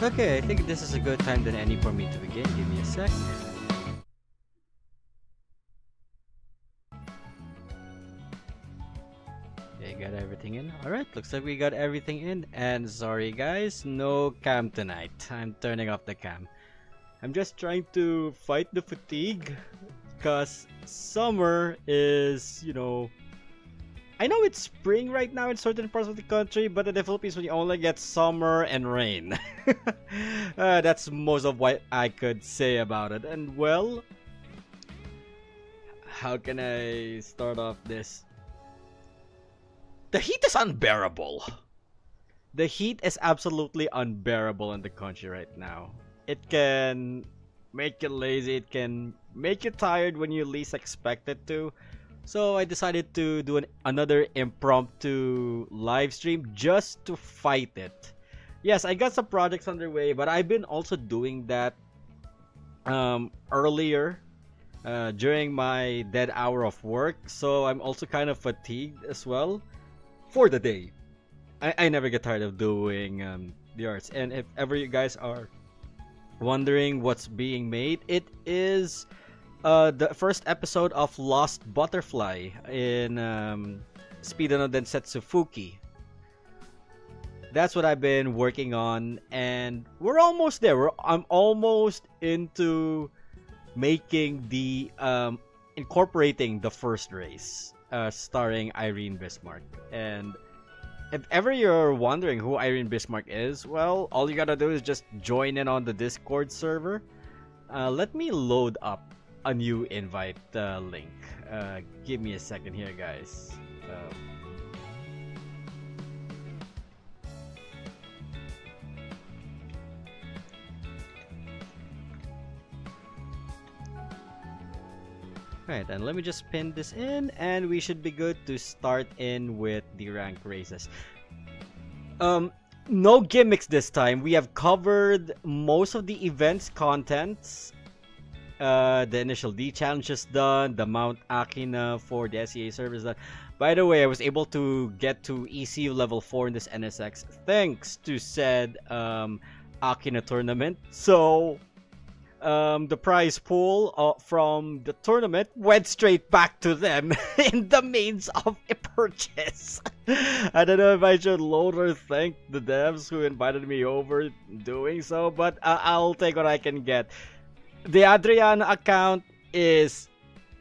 Okay, I think this is a good time than any for me to begin. Give me a sec. Okay, got everything in. Alright, looks like we got everything in. And sorry guys, no cam tonight. I'm turning off the cam. I'm just trying to fight the fatigue. Because summer is, I know it's spring right now in certain parts of the country, but in the Philippines we only get summer and rain. That's most of what I could say about it. And well, how can I start off this? The heat is unbearable. The heat is absolutely unbearable in the country right now. It can make you lazy, it can make you tired when you least expect it to. So I decided to do another impromptu live stream just to fight it. Yes, I got some projects underway, but I've been also doing that earlier during my dead hour of work. So I'm also kind of fatigued as well for the day. I never get tired of doing the arts. And if ever you guys are wondering what's being made, it is the first episode of Lost Butterfly in Speed no Densetsu Fuki. That's what I've been working on, and we're almost there. I'm almost into making the incorporating the first race, starring Irene Bismarck. And if ever you're wondering who Irene Bismarck is, well, all you gotta do is just join in on the Discord server. Let me load up a new invite link. Give me a second here, guys. Right, and let me just pin this in, and we should be good to start in with the rank races. No gimmicks this time. We have covered most of the event's contents. The initial D challenge is done. The Mount Akina for the SEA server is done. By the way, I was able to get to ECU level 4 in this NSX thanks to said Akina tournament. So the prize pool from the tournament went straight back to them in the means of a purchase. I don't know if I should load or thank the devs who invited me over doing so, but I'll take what I can get. The Adriana account is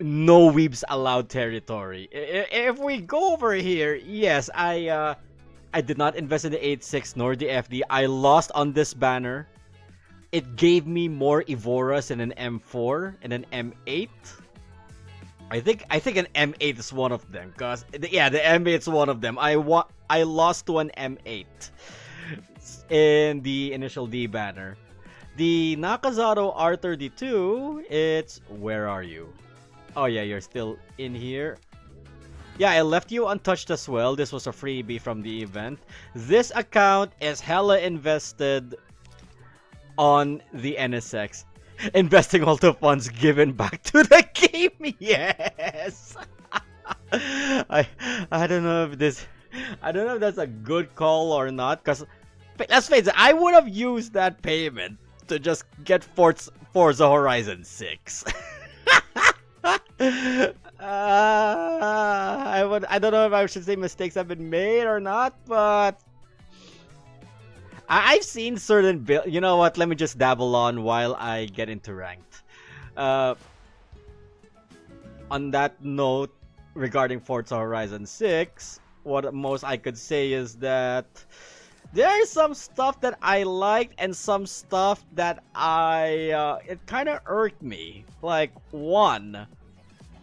no weebs allowed territory. If we go over here, yes, I did not invest in the 8.6 nor the FD. I lost on this banner. It gave me more Evoras and an M4 and an M8. I think an M8 is one of them, cause yeah, the M8 is one of them. I lost to an M8 in the initial D banner. The Nakazato R32, it's where are you? Oh yeah, you're still in here. Yeah, I left you untouched as well. This was a freebie from the event. This account is hella invested on the NSX, investing all the funds given back to the game. Yes. I don't know if that's a good call or not, because let's face it, I would have used that payment to just get Forza Horizon 6. I don't know if I should say mistakes have been made or not, but I've seen certain build. You know what? Let me just dabble on while I get into ranked. On that note, regarding Forza Horizon 6, what most I could say is that there's some stuff that I liked and some stuff that it kind of irked me. Like, one,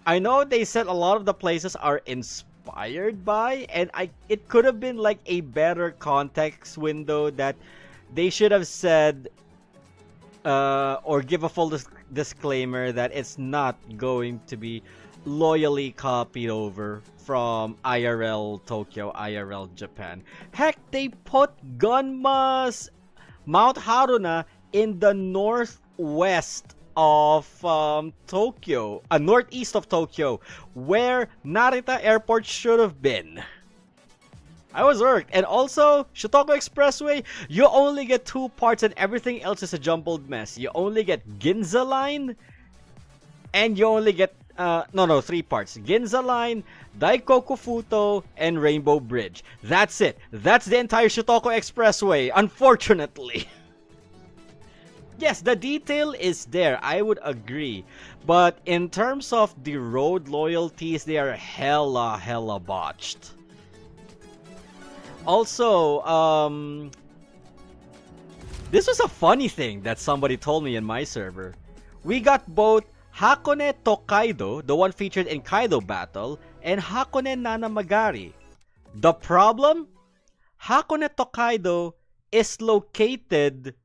I know they said a lot of the places are inspired by, and it could have been like a better context window that they should have said or give a full disclaimer that it's not going to be loyally copied over from IRL Tokyo, IRL Japan. Heck, they put Gunma's Mount Haruna in the northwest of Tokyo, northeast of Tokyo, where Narita Airport should have been. I was irked. And also, Shotoko Expressway, you only get 2 parts and everything else is a jumbled mess. You only get Ginza Line, and you only get, 3 parts. Ginza Line, Daikoku Futo, and Rainbow Bridge. That's it. That's the entire Shotoko Expressway, unfortunately. Yes, the detail is there, I would agree. But in terms of the road loyalties, they are hella botched. Also, this was a funny thing that somebody told me in my server. We got both Hakone Tokaido, the one featured in Kaido Battle, and Hakone Nanamagari. The problem? Hakone Tokaido is located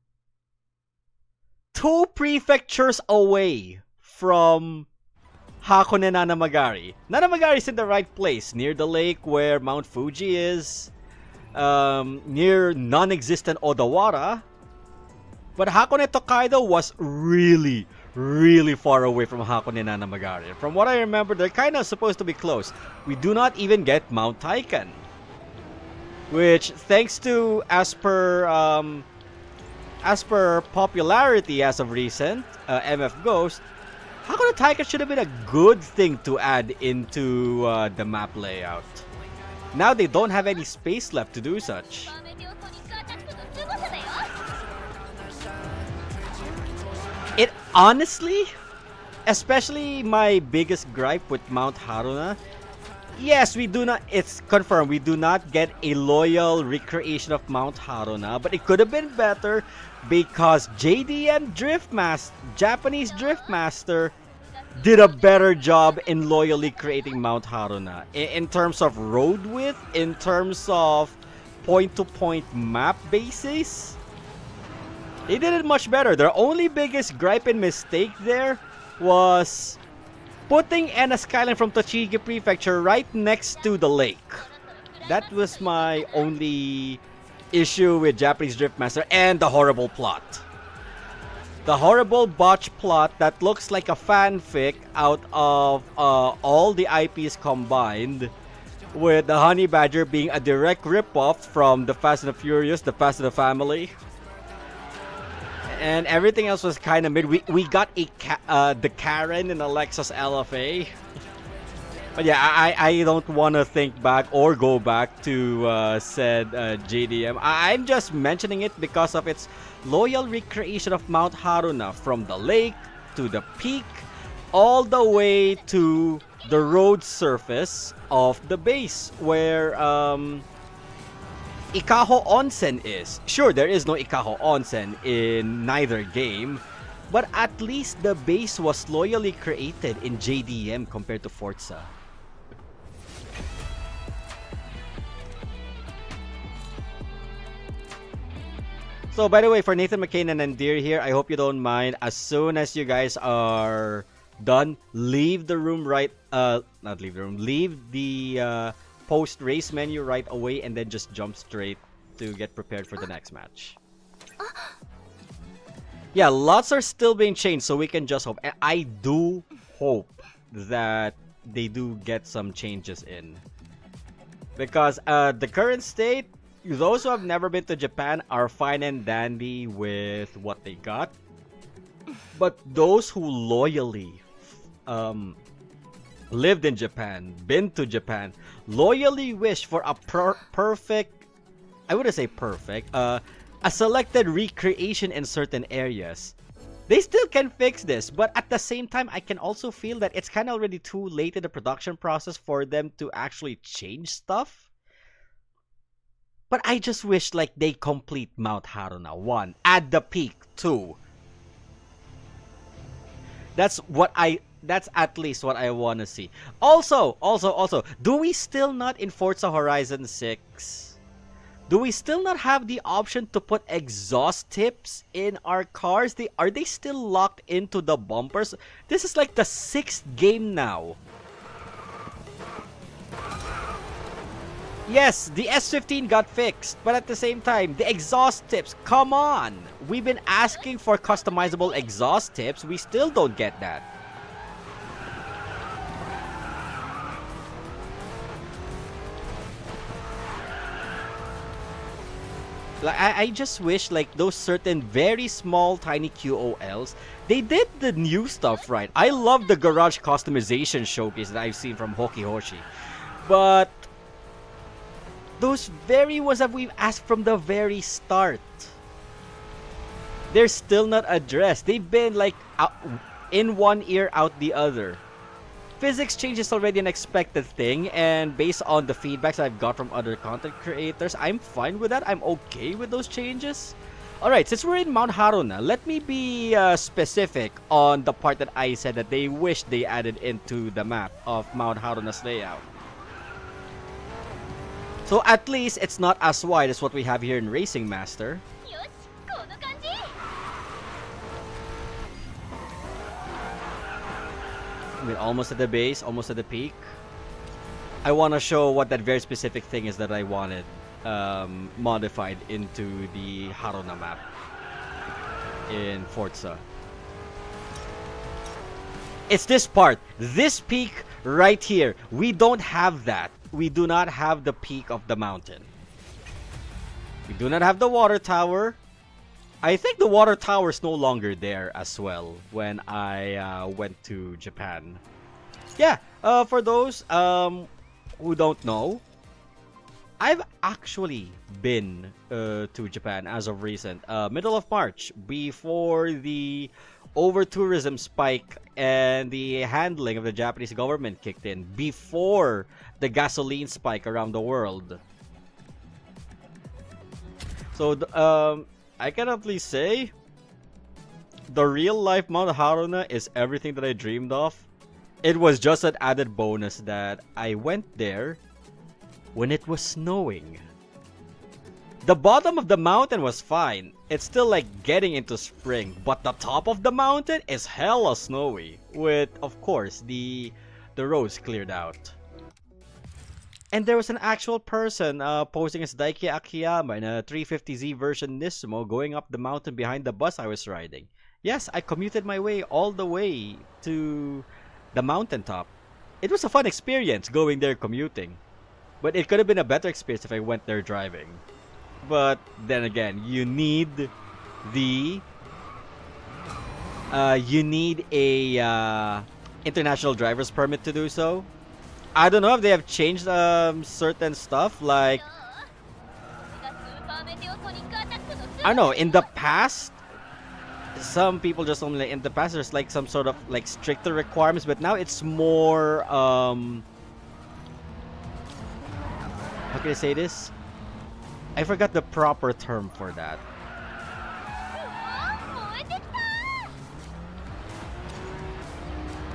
2 prefectures away from Hakone Nanamagari. Nanamagari is in the right place, near the lake where Mount Fuji is, near non-existent Odawara. But Hakone Tokaido was really far away from Hakone Nanamagari. From what I remember, they're kind of supposed to be close. We do not even get Mount Taikan, which, thanks to as per popularity as of recent, MF Ghost, Hakone Taikan should have been a good thing to add into the map layout. Now they don't have any space left to do such. It honestly, especially my biggest gripe with Mount Haruna, yes, we do not, it's confirmed, we do not get a loyal recreation of Mount Haruna, but it could have been better because JDM Japanese Driftmaster, did a better job in loyally creating Mount Haruna. In terms of road width, in terms of point-to-point map basis, they did it much better. Their only biggest gripe and mistake there was putting NS Skyline from Tochigi Prefecture right next to the lake. That was my only issue with Japanese Driftmaster, and the horrible plot. The horrible botch plot that looks like a fanfic out of all the IPs combined, with the Honey Badger being a direct ripoff from the Fast and the Furious, the Fast and the Family. And everything else was kind of mid. We got the Karen in the Lexus LFA. But yeah, I don't want to think back or go back to said JDM. I'm just mentioning it because of its loyal recreation of Mount Haruna, from the lake to the peak, all the way to the road surface of the base where Ikaho Onsen is. Sure, there is no Ikaho Onsen in neither game, but at least the base was loyally created in JDM compared to Forza. So, by the way, for Nathan McCain and Andir here, I hope you don't mind. As soon as you guys are done, leave the room leave the post-race menu right away and then just jump straight to get prepared for the next match. Yeah, lots are still being changed, so we can just hope. And I do hope that they do get some changes in. Because the current state, those who have never been to Japan are fine and dandy with what they got. But those who loyally lived in Japan, been to Japan, loyally wish for a perfect, I wouldn't say perfect, a selected recreation in certain areas. They still can fix this, but at the same time, I can also feel that it's kind of already too late in the production process for them to actually change stuff. But I just wish like they complete Mount Haruna 1, add the peak 2. That's at least what I want to see. Also, do we still not in Forza Horizon 6? Do we still not have the option to put exhaust tips in our cars? Are they still locked into the bumpers? This is like the 6th game now. Yes, the S15 got fixed, but at the same time, the exhaust tips, come on! We've been asking for customizable exhaust tips, we still don't get that. Like I just wish like those certain very small tiny QOLs, they did the new stuff right. I love the garage customization showcase that I've seen from Hoki Hoshi. But those very ones that we've asked from the very start, they're still not addressed. They've been like out, in one ear, out the other. Physics change is already an expected thing, and based on the feedbacks I've got from other content creators, I'm fine with that. I'm okay with those changes. Alright, since we're in Mount Haruna, let me be specific on the part that I said that they wish they added into the map of Mount Haruna's layout. So at least it's not as wide as what we have here in Racing Master. I mean, almost at the base, almost at the peak. I want to show what that very specific thing is that I wanted modified into the Haruna map in Forza. It's this part, this peak right here. We don't have that. We do not have the peak of the mountain. We do not have the water tower. I think the water tower is no longer there as well when I went to Japan. Yeah, for those who don't know, I've actually been to Japan as of recent. Middle of March, before the over-tourism spike and the handling of the Japanese government kicked in, before the gasoline spike around the world. So, I can at least say the real-life Mount Haruna is everything that I dreamed of. It was just an added bonus that I went there when it was snowing. The bottom of the mountain was fine. It's still like getting into spring, but the top of the mountain is hella snowy, with, of course, the roads cleared out. And there was an actual person posing as Daiki Akiyama in a 350Z version Nismo going up the mountain behind the bus I was riding. Yes, I commuted my way all the way to the mountaintop. It was a fun experience going there commuting. But it could have been a better experience if I went there driving. But then again, you need the... you need a international driver's permit to do so. I don't know if they have changed certain stuff, like... I don't know, in the past, some people just only... In the past, there's like some sort of like stricter requirements, but now it's more... how can I say this? I forgot the proper term for that.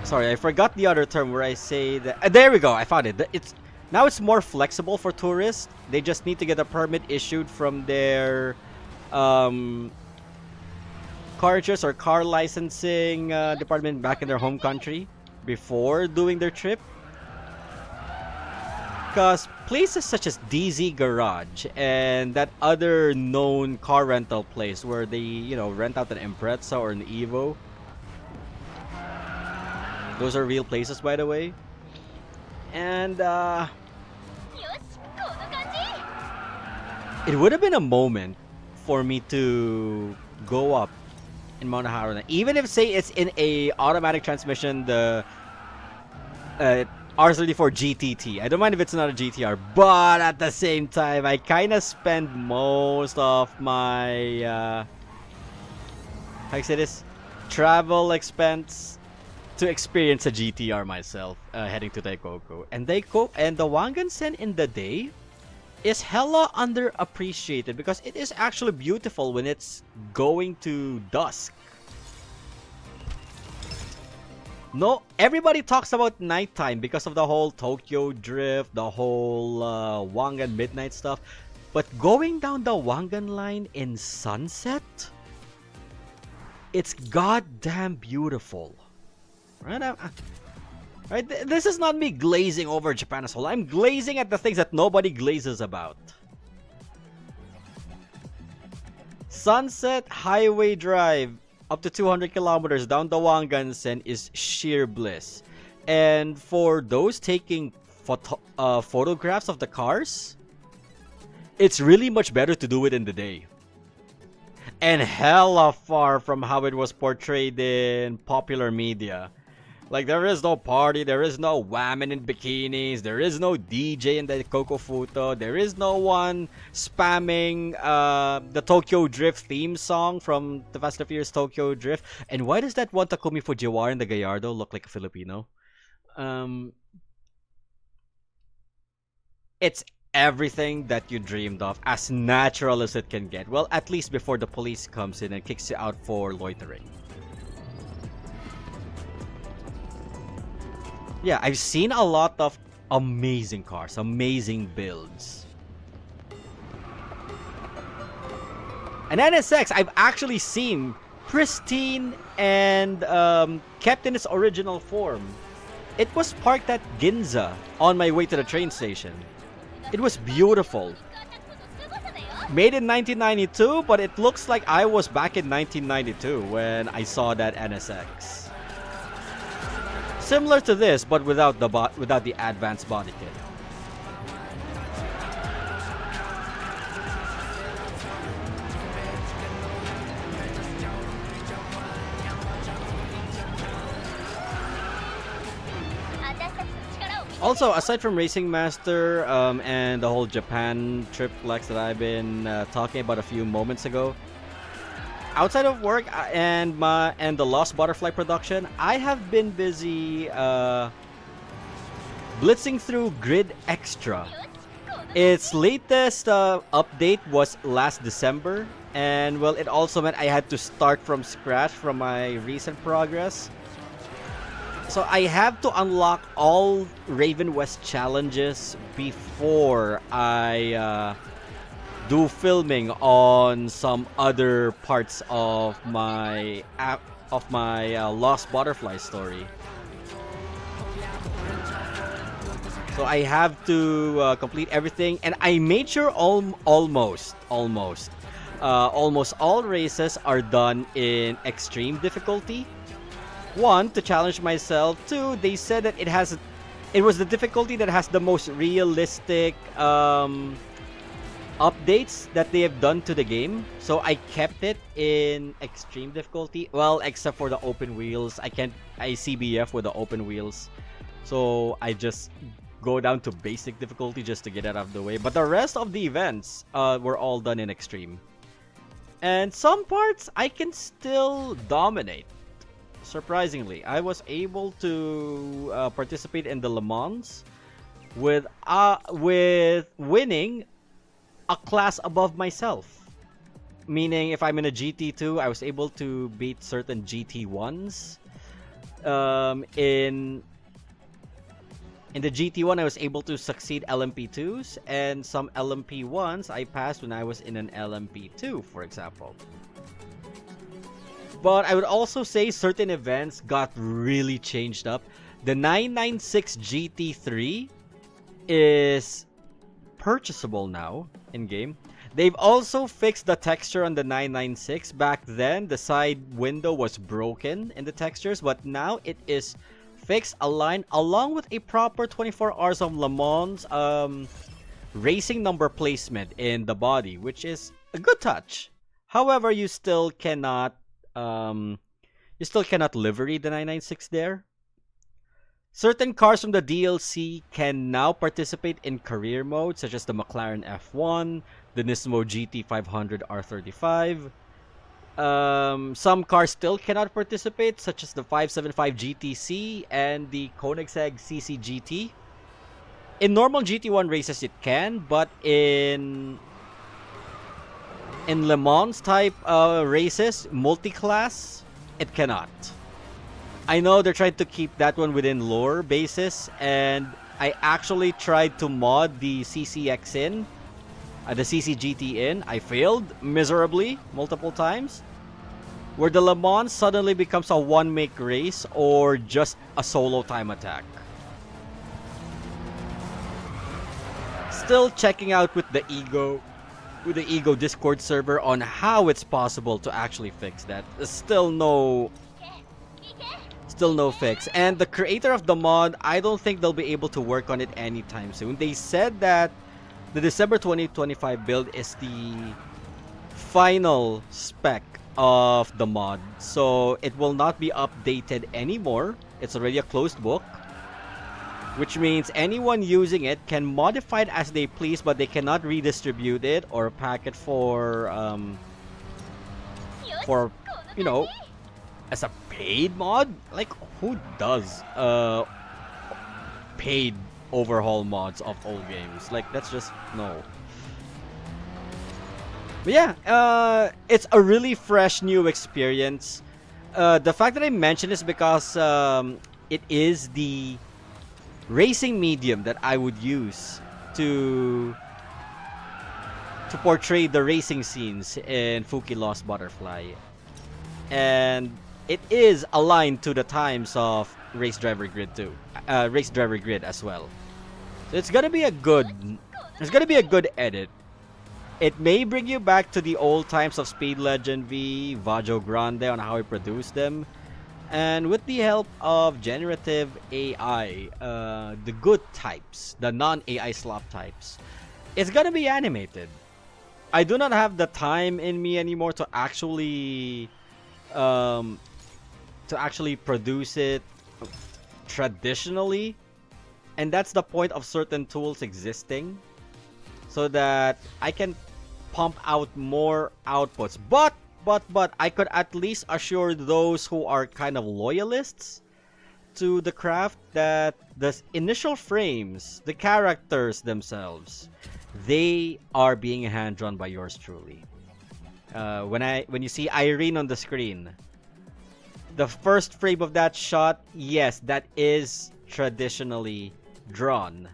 Sorry, I forgot the other term where I say that... there we go, I found it. Now it's more flexible for tourists. They just need to get a permit issued from their carriages or car licensing department back in their home country before doing their trip. Because places such as DZ Garage and that other known car rental place where they, you know, rent out an Impreza or an Evo. Those are real places, by the way. And it would have been a moment for me to go up in Mount Haruna. Even if, say, it's in a automatic transmission, the R34 GTT. I don't mind if it's not a GTR, but at the same time, I kind of spend most of my how do I say this? Travel expense to experience a GTR myself, heading to Daikoku. And the Wangan-sen in the day is hella underappreciated because it is actually beautiful when it's going to dusk. No, everybody talks about nighttime because of the whole Tokyo Drift, the whole Wangan Midnight stuff. But going down the Wangan line in sunset, it's goddamn beautiful. Right? Right? This is not me glazing over Japan as a whole. I'm glazing at the things that nobody glazes about. Sunset Highway Drive up to 200 kilometers down the Wangan-sen is sheer bliss. And for those taking photographs of the cars, It's really much better to do it in the day. And hella far from how it was portrayed in popular media. Like, there is no party, there is no women in bikinis, there is no DJ in the Coco Futo, there is no one spamming the Tokyo Drift theme song from the Fast and Furious Tokyo Drift. And why does that one Takumi Fujiwara in the Gallardo look like a Filipino? It's everything that you dreamed of, as natural as it can get. Well, at least before the police comes in and kicks you out for loitering. Yeah, I've seen a lot of amazing cars, amazing builds. An NSX I've actually seen pristine and kept in its original form. It was parked at Ginza on my way to the train station. It was beautiful. Made in 1992, but it looks like I was back in 1992 when I saw that NSX. Similar to this, but without the advanced body kit. Also, aside from Racing Master and the whole Japan triplex that I've been talking about a few moments ago, outside of work and the Lost Butterfly production, I have been busy blitzing through Grid Extra. Its latest update was last December, and well, it also meant I had to start from scratch from my recent progress. So I have to unlock all Raven West challenges before I do filming on some other parts of my Lost Butterfly story. So I have to complete everything, and I made sure almost all races are done in extreme difficulty. 1, to challenge myself. 2, they said that it was the difficulty that has the most realistic updates that they have done to the game. So I kept it in extreme difficulty. Well, except for the open wheels. I CBF with the open wheels. So I just go down to basic difficulty just to get it out of the way. But the rest of the events were all done in extreme. And some parts I can still dominate. Surprisingly, I was able to participate in the Le Mans with winning a class above myself. Meaning, if I'm in a GT2, I was able to beat certain GT1s. In the GT1, I was able to succeed LMP2s, and some LMP1s I passed when I was in an LMP2, for example. But I would also say certain events got really changed up. The 996 GT3 is purchasable now in-game. They've also fixed the texture on the 996. Back then, the side window was broken in the textures, but now it is fixed, aligned, along with a proper 24 Hours of Le Mans racing number placement in the body, which is a good touch. However, you still cannot livery the 996 there. Certain cars from the DLC can now participate in career mode, such as the McLaren F1, the Nismo GT500 R35. Some cars still cannot participate, such as the 575 GTC and the Koenigsegg CCGT. In normal GT1 races it can, but in Le Mans type races, multi-class, it cannot. I know they're trying to keep that one within lore basis, and I actually tried to mod the CCX in, the CCGT in. I failed miserably multiple times, where the Le Mans suddenly becomes a one-make race or just a solo time attack. Still checking out with the Ego Discord server on how it's possible to actually fix that. Still no fix. And the creator of the mod, I don't think they'll be able to work on it anytime soon. They said that the December 2025 build is the final spec of the mod, so it will not be updated anymore. It's already a closed book, which means anyone using it can modify it as they please, but they cannot redistribute it or pack it for you know, as a paid mod. Like, who does paid overhaul mods of old games? Like, that's just no. But yeah, it's a really fresh new experience. The fact that I mention is because it is the racing medium that I would use to portray the racing scenes in Fuki Lost Butterfly, and it is aligned to the times of Race Driver Grid as well. So it's gonna be a good edit. It may bring you back to the old times of Speed Legend V, Vajo Grande on how he produced them. And with the help of generative AI, the good types, the non-AI slop types, it's gonna be animated. I do not have the time in me anymore to actually produce it traditionally. And that's the point of certain tools existing, so that I can pump out more outputs. But I could at least assure those who are kind of loyalists to the craft that the initial frames, the characters themselves, they are being hand-drawn by yours truly. When you see Irene on the screen, the first frame of that shot, yes, that is traditionally drawn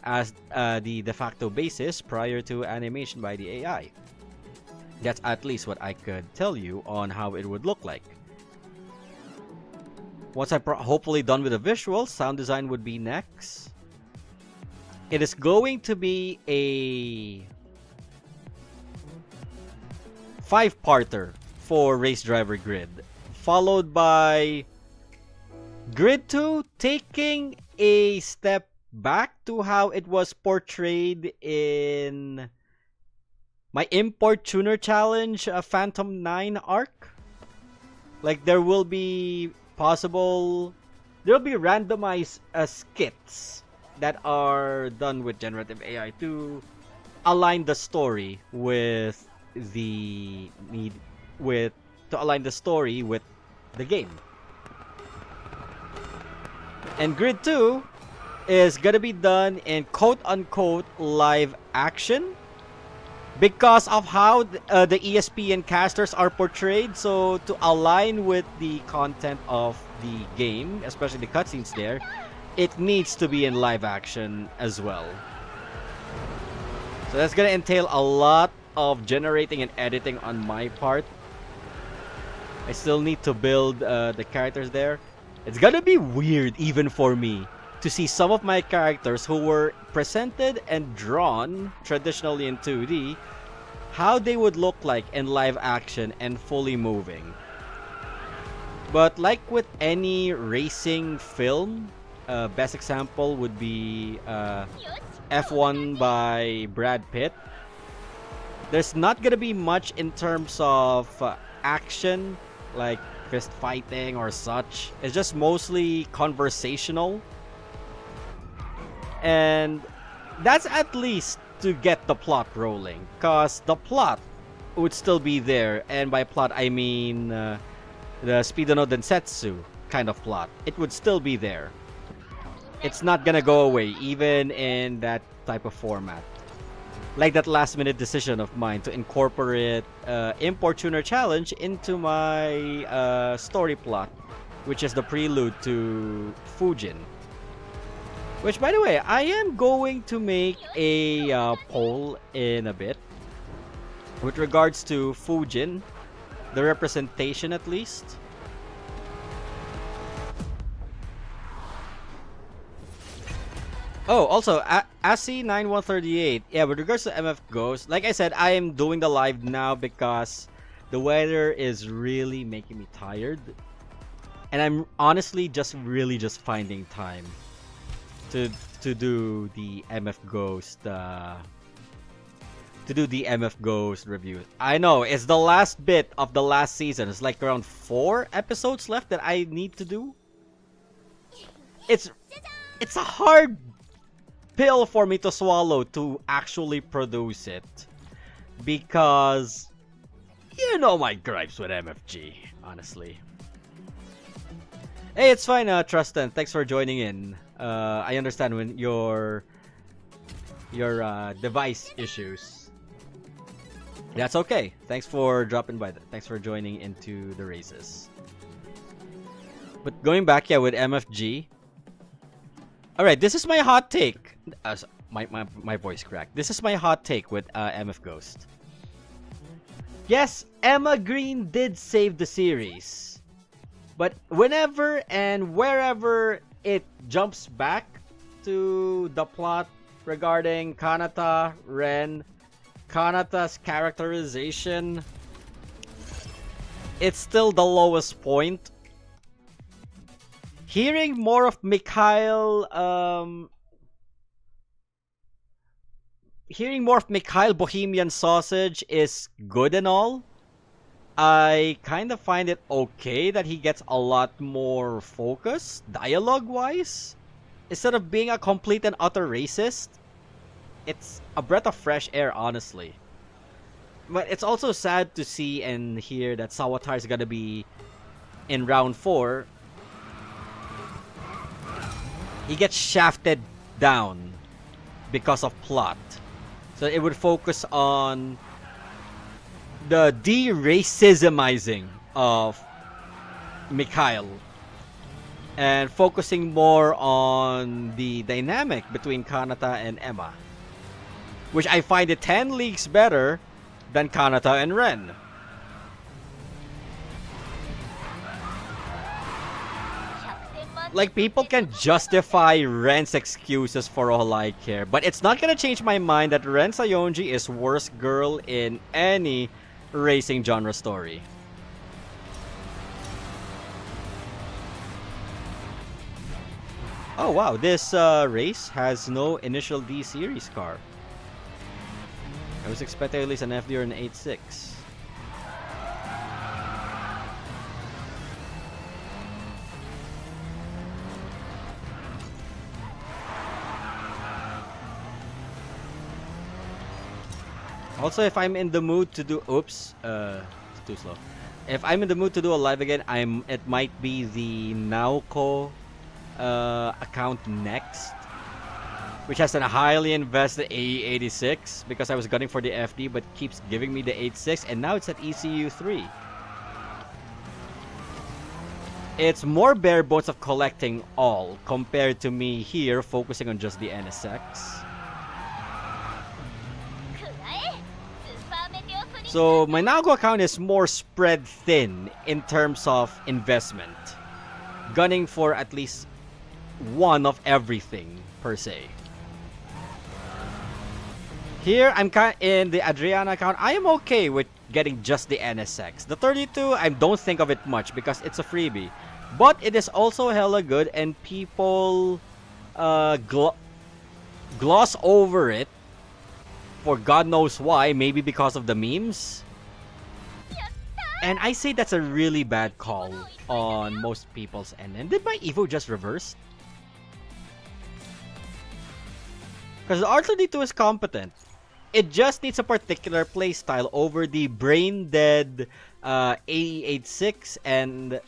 as the de facto basis prior to animation by the AI. That's at least what I could tell you on how it would look like. Once I'm hopefully done with the visuals, sound design would be next. It is going to be a 5-parter for Race Driver Grid, followed by Grid 2 taking a step back to how it was portrayed in my import tuner challenge, Phantom 9 arc. Like, there will be randomized skits that are done with generative AI to align the story with the game. And Grid 2 is gonna be done in quote-unquote live action because of how the ESPN casters are portrayed. So to align with the content of the game, especially the cutscenes there, it needs to be in live action as well. So that's gonna entail a lot of generating and editing on my part. I still need to build the characters there. It's gonna be weird even for me to see some of my characters who were presented and drawn traditionally in 2D, how they would look like in live action and fully moving. But like with any racing film, best example would be F1 by Brad Pitt. There's not gonna be much in terms of action, like fist fighting or such. It's just mostly conversational. And that's at least to get the plot rolling, cause the plot would still be there, and by plot I mean the Speedo no Densetsu kind of plot. It would still be there. It's not gonna go away even in that type of format. Like that last minute decision of mine to incorporate import tuner challenge into my story plot, which is the prelude to Fujin. Which, by the way, I am going to make a poll in a bit with regards to Fujin, the representation at least. Oh, also, ASI9138, yeah, with regards to MF Ghost, like I said, I am doing the live now because the weather is really making me tired. And I'm honestly just finding time to do the MF Ghost to do the MF Ghost review. I know, it's the last bit of the last season. It's like around 4 episodes left that I need to do. It's a hard pill for me to swallow to actually produce it. Because you know my gripes with MFG, honestly. Hey, it's fine, Trustin. Thanks for joining in. I understand when your device issues. That's okay. Thanks for dropping by. Thanks for joining into the races. But going back, yeah, with MFG. All right, this is my hot take. My voice cracked. This is my hot take with MF Ghost. Yes, Emma Green did save the series, but whenever and wherever it jumps back to the plot regarding Kanata, Ren, Kanata's characterization, it's still the lowest point. Hearing more of Mikhail, Bohemian Sausage is good and all. I kind of find it okay that he gets a lot more focus, dialogue-wise. Instead of being a complete and utter racist, it's a breath of fresh air, honestly. But it's also sad to see and hear that Sawatar is gonna be in round 4. He gets shafted down because of plot. So it would focus on the de-racismizing of Mikhail and focusing more on the dynamic between Kanata and Emma, which I find it 10 leagues better than Kanata and Ren. Like, people can justify Ren's excuses for all I care, but it's not gonna change my mind that Ren Sayonji is worst girl in any racing genre story. Oh wow, this race has no initial D series car. I was expecting at least an FD or an 8.6. Also, if I'm in the mood to do, oops, it's too slow. If I'm in the mood to do a live again, it might be the Naoko account next, which has a highly invested AE86 because I was gunning for the FD but keeps giving me the 8.6, and now it's at ECU 3. It's more bare bones of collecting all compared to me here focusing on just the NSX. So my Nago account is more spread thin in terms of investment, gunning for at least one of everything per se. Here I'm in the Adriana account. I am okay with getting just the NSX. The 32 I don't think of it much because it's a freebie, but it is also hella good and people gloss over it. For God knows why, maybe because of the memes. And I say that's a really bad call on most people's end. And did my Evo just reverse? Because the R32 is competent. It just needs a particular playstyle over the brain-dead AE86 and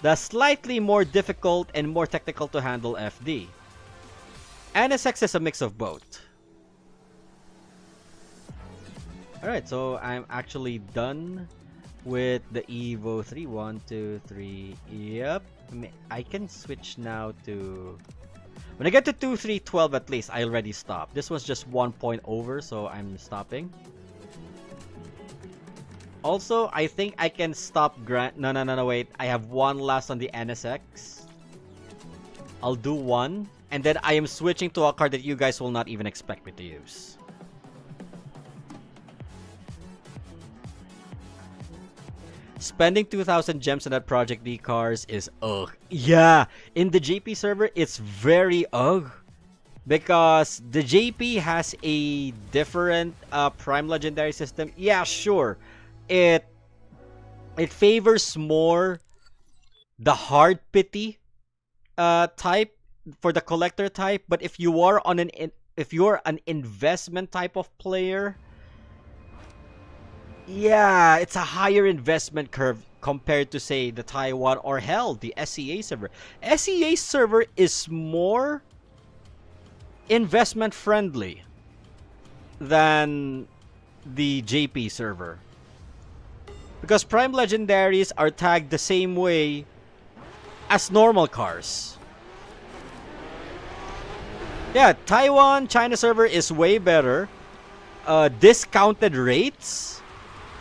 the slightly more difficult and more technical to handle FD. NSX is a mix of both. Alright, so I'm actually done with the Evo 3. 1, 2, 3. Yep. I can switch now to... When I get to 2, 3, 12 at least, I already stop. This was just 1 point over, so I'm stopping. Also, I think I can stop No, wait. I have one last on the NSX. I'll do one. And then I am switching to a card that you guys will not even expect me to use. Spending 2,000 gems on that Project D cars is ugh. Yeah, in the GP server, it's very ugh. because the JP has a different Prime Legendary system. Yeah, sure. It favors more the hard pity type for the collector type, but if you are if you're an investment type of player, yeah, it's a higher investment curve compared to, say, the Taiwan or hell, the SEA server. SEA server is more investment friendly than the JP server, because Prime Legendaries are tagged the same way as normal cars. Yeah, Taiwan, China server is way better. Discounted rates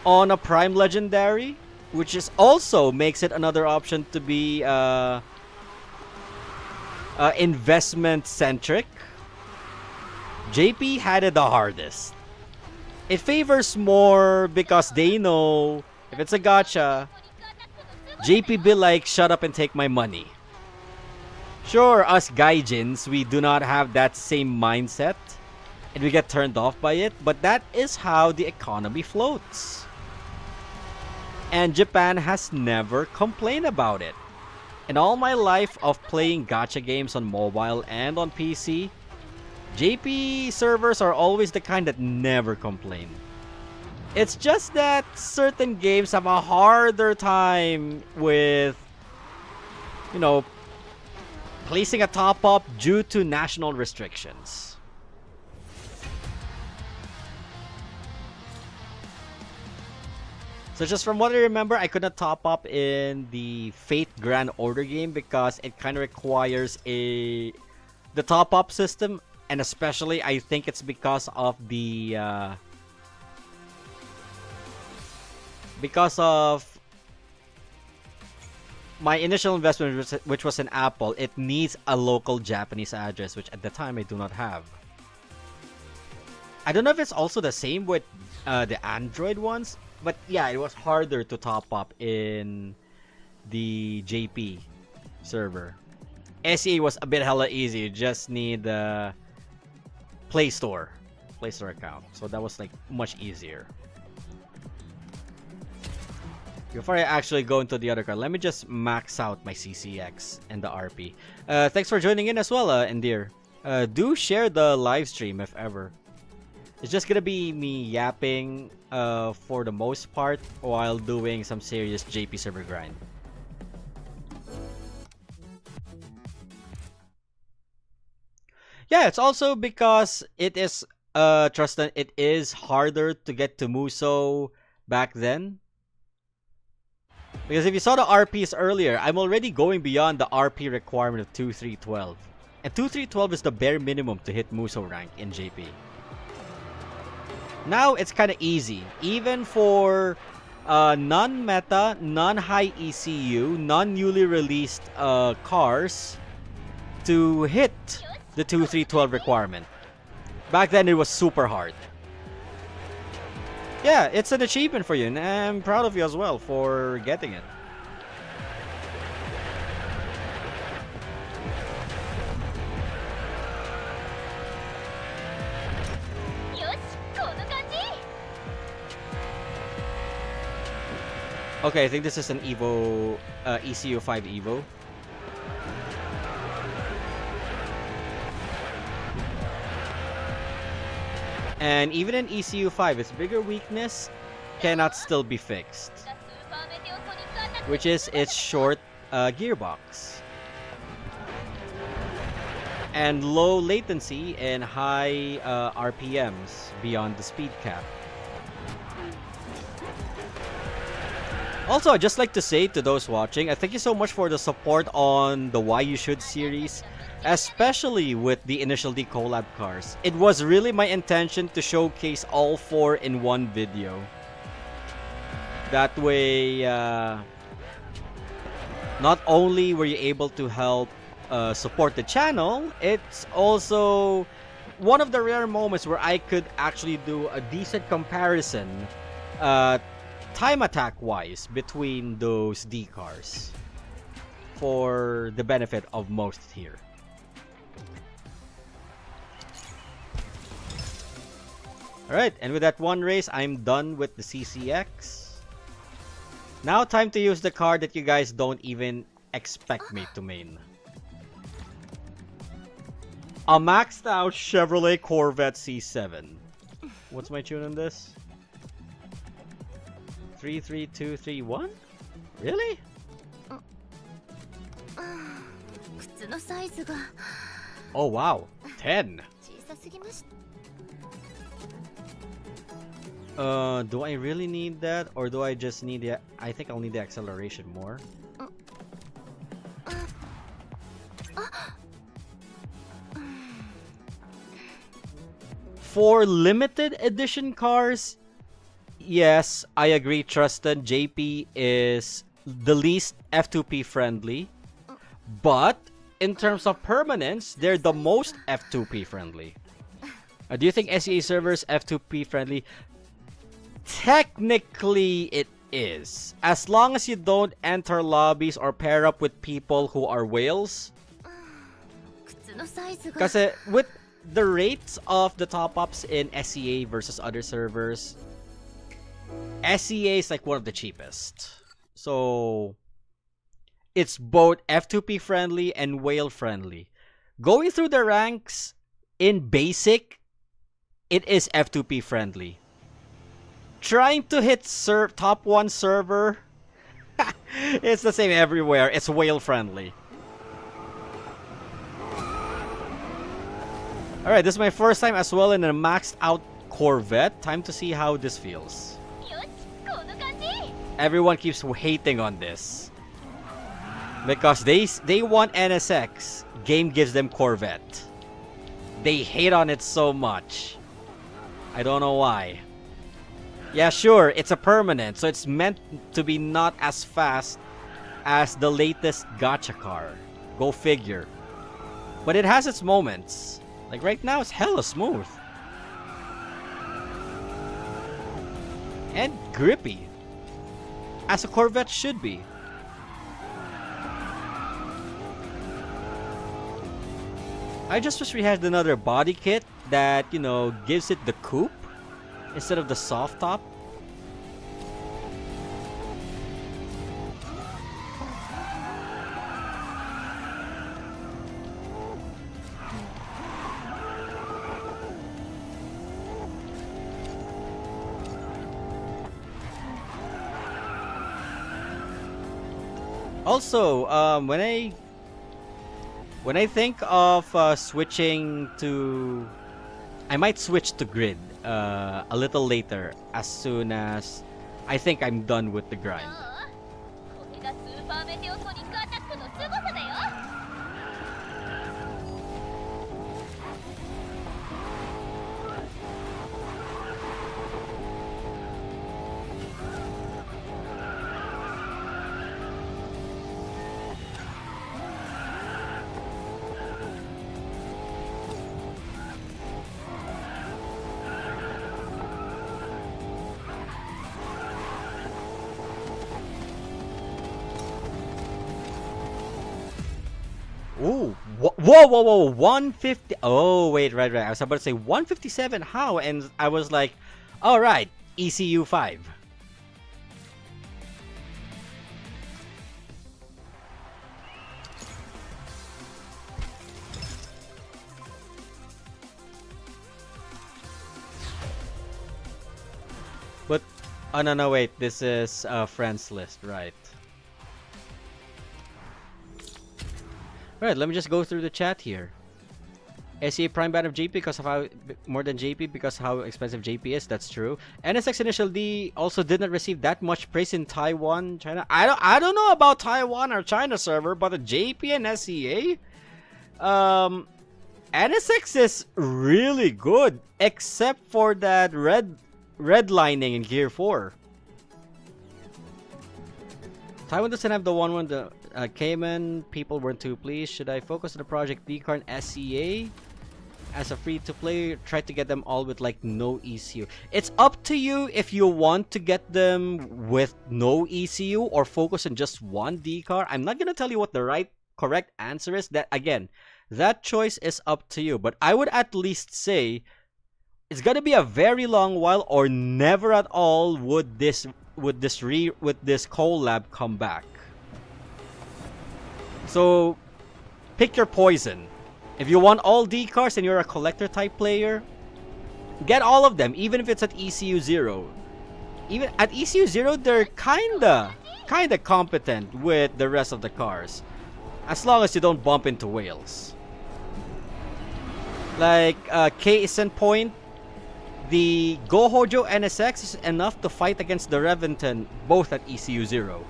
on a Prime Legendary, which is also makes it another option to be investment centric. JP had it the hardest. It favors more because they know if it's a gacha, JP be like, shut up and take my money. Sure, us gaijins, we do not have that same mindset and we get turned off by it, but that is how the economy floats. And Japan has never complained about it. In all my life of playing gacha games on mobile and on PC, JP servers are always the kind that never complain. It's just that certain games have a harder time with, you know, placing a top-up due to national restrictions. So just from what I remember, I could not top up in the Fate Grand Order game because it kind of requires the top-up system, and especially I think it's because of my initial investment, which was in Apple. It needs a local Japanese address, which at the time I do not have. I don't know if it's also the same with the Android ones, but yeah, it was harder to top up in the JP server. SEA was a bit hella easy. You just need the Play Store account, so that was like much easier. Before I actually go into the other card, let me just max out my CCX and the RP. Thanks for joining in as well, Endear. Do share the live stream if ever. It's just gonna be me yapping for the most part while doing some serious JP server grind. Yeah, it's also because it is trust that it is harder to get to Muso back then. Because if you saw the RPs earlier, I'm already going beyond the RP requirement of 2-3-12. And 2-3-12 is the bare minimum to hit Muso rank in JP. Now it's kind of easy. Even for non-meta, non-high ECU, non-newly released cars to hit the 2-3-12 requirement. Back then it was super hard. Yeah, it's an achievement for you, and I'm proud of you as well for getting it. Okay, I think this is an Evo, ECU 5 Evo. And even in ECU 5, its bigger weakness cannot still be fixed, which is its short gearbox and low latency and high RPMs beyond the speed cap. Also, I'd just like to say to those watching, thank you so much for the support on the Why You Should series, especially with the Initial D collab cars. It was really my intention to showcase all 4 in one video. That way, not only were you able to help support the channel, it's also one of the rare moments where I could actually do a decent comparison time attack wise between those D cars for the benefit of most here. Alright, and with that one race, I'm done with the CCX. Now time to use the car that you guys don't even expect me to main. A maxed out Chevrolet Corvette C7. What's my tune on this? 33231? Really? Oh wow, 10. Do I really need that, or do I just need the? I think I'll need the acceleration more. For limited edition cars, yes, I agree, Trusted. JP is the least F2P friendly, but in terms of permanence, they're the most F2P friendly. Do you think SEA servers F2P friendly? Technically, it is. As long as you don't enter lobbies or pair up with people who are whales. Because with the rates of the top-ups in SEA versus other servers, SEA is like one of the cheapest. So it's both F2P friendly and whale friendly. Going through the ranks in basic, it is F2P friendly. Trying to hit top 1 server, it's the same everywhere. It's whale friendly. Alright, this is my first time as well in a maxed out Corvette. Time to see how this feels. Everyone keeps hating on this because they want NSX. Game gives them Corvette. They hate on it so much. I don't know why. Yeah, sure, it's a permanent, so it's meant to be not as fast as the latest gacha car. Go figure. But it has its moments. Like right now, it's hella smooth. And grippy. As a Corvette should be. I just wish we had another body kit that, you know, gives it the coupe instead of the soft top. Also, when I think of switching to, I might switch to grid a little later as soon as I think I'm done with the grind. Ooh, whoa, 150. Oh, wait, right. I was about to say 157. How? And I was like, all right, ECU 5. But, oh, no, wait, this is friends list, right? Alright, let me just go through the chat here. SEA Prime ban of JP because of how more than JP because how expensive JP is. That's true. NSX Initial D also did not receive that much praise in Taiwan, China. I don't know about Taiwan or China server, but the JP and SEA, NSX is really good, except for that redlining in Gear 4. Taiwan doesn't have the one the Cayman people weren't too pleased. Should I focus on the Project D-Car and SEA as a free-to-play? Try to get them all with like no ECU. It's up to you if you want to get them with no ECU or focus on just one D-Car. I'm not gonna tell you what the correct answer is. That again, that choice is up to you. But I would at least say it's gonna be a very long while, or never at all would this collab come back. So pick your poison. If you want all D cars and you're a collector type player, get all of them, even if it's at ECU 0. Even at ECU 0, they're kinda competent with the rest of the cars, as long as you don't bump into whales. Like case in point, the Go-Hojo NSX is enough to fight against the Reventon, both at ECU 0.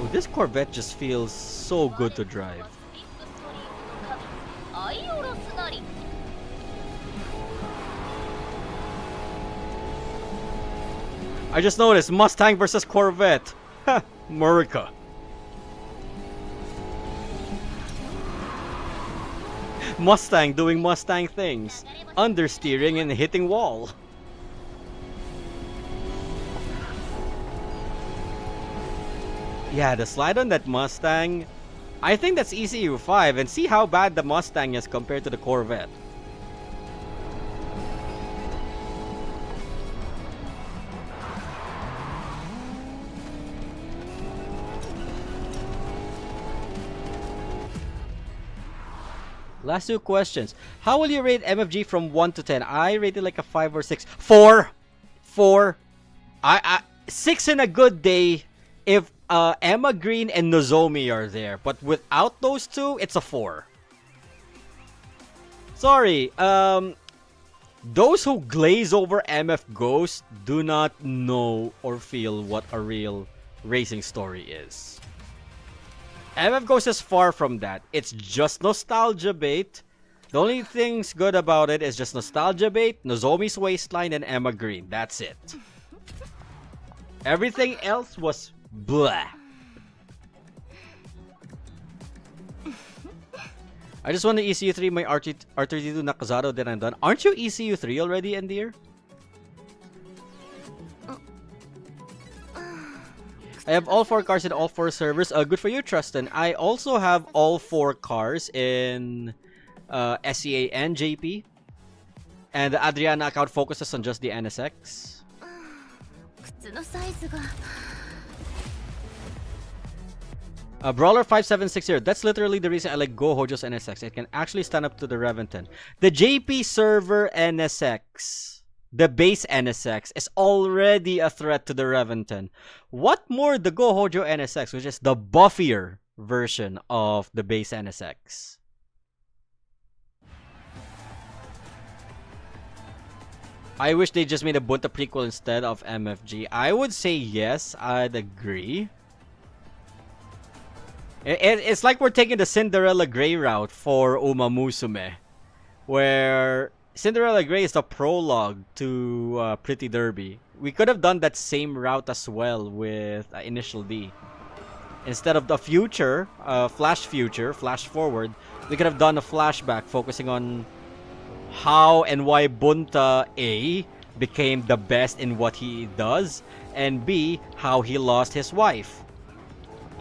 Oh, this Corvette just feels so good to drive. I just noticed Mustang versus Corvette. Ha! America. Mustang doing Mustang things. Understeering and hitting wall. Yeah, the slide on that Mustang, I think that's ECU 5, and see how bad the Mustang is compared to the Corvette. Last two questions. How will you rate MFG from 1 to 10? I rate it like a 5 or 6. 4! 4. 6 in a good day if Emma Green and Nozomi are there. But without those two, it's a 4. Sorry. Those who glaze over MF Ghost do not know or feel what a real racing story is. MF Ghost is far from that. It's just nostalgia bait. The only things good about it is just nostalgia bait, Nozomi's waistline, and Emma Green. That's it. Everything else was blah. I just want the ECU 3, my R32 Nakazado, then I'm done. Aren't you ECU 3 already, Endear? I have all 4 cars in all 4 servers. Good for you, Trustin. I also have all 4 cars in SEA and JP. And the Adriana account focuses on just the NSX. Brawler 5760. That's literally the reason I like Go-Hojo's NSX. It can actually stand up to the Reventon. The JP server NSX, the base NSX, is already a threat to the Reventon. What more the Go-Hojo NSX, which is the buffier version of the base NSX. I wish they just made a Bunta prequel instead of MFG. I would say yes, I'd agree. It's like we're taking the Cinderella Grey route for Uma Musume, where Cinderella Grey is the prologue to Pretty Derby. We could have done that same route as well with Initial D. Instead of the future, flash forward, we could have done a flashback focusing on how and why Bunta A became the best in what he does, and B, how he lost his wife.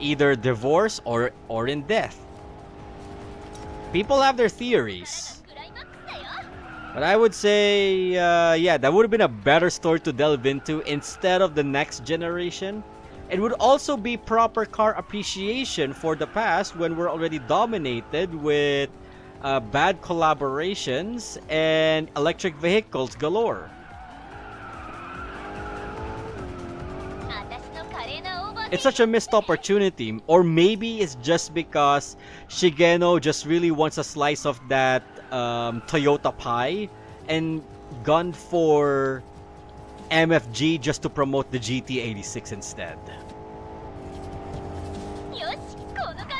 Either divorce or in death. People have their theories. But I would say, yeah, that would have been a better story to delve into instead of the next generation. It would also be proper car appreciation for the past when we're already dominated with bad collaborations and electric vehicles galore. It's such a missed opportunity, or maybe it's just because Shigeno just really wants a slice of that Toyota pie and gone for MFG just to promote the GT86 instead.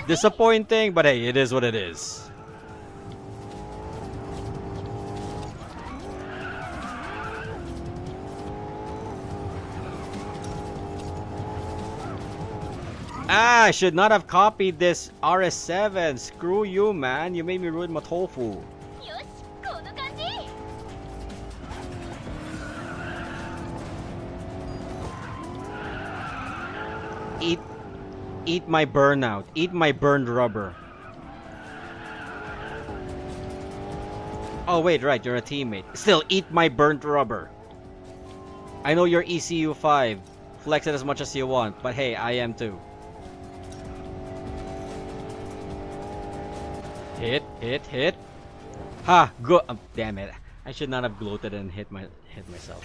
Disappointing, but hey, it is what it is. I should not have copied this RS7. Screw you, man. You made me ruin my tofu. Eat, eat my burnout. Eat my burned rubber. Oh wait, right, you're a teammate. Still, eat my burnt rubber. I know you're ECU 5. Flex it as much as you want, but hey, I am too. Hit. Ha! Go. Damn it. I should not have gloated and hit myself.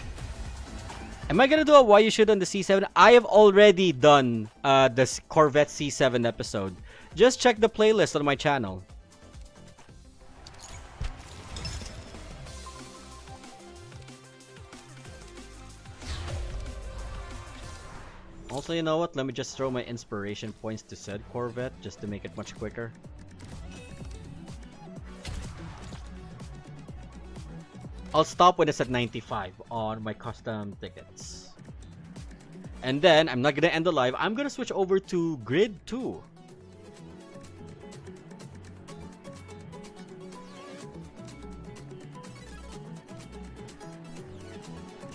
Am I gonna do a why you should on the C7? I have already done this Corvette C7 episode. Just check the playlist on my channel. Also, you know what? Let me just throw my inspiration points to said Corvette just to make it much quicker. I'll stop when it's at 95 on my custom tickets. And then, I'm not gonna end the live. I'm gonna switch over to Grid 2.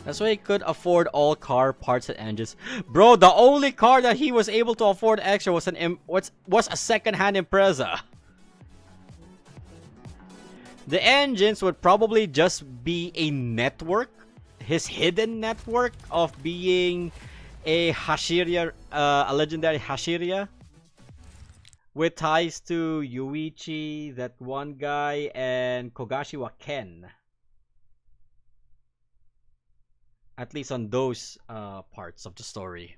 That's why he could afford all car parts and engines. Bro, the only car that he was able to afford extra was a second-hand Impreza. The engines would probably just be a network, his hidden network of being a Hashiria, a legendary Hashiria, with ties to Yuichi, that one guy, and Kogashiwa Ken. At least on those parts of the story.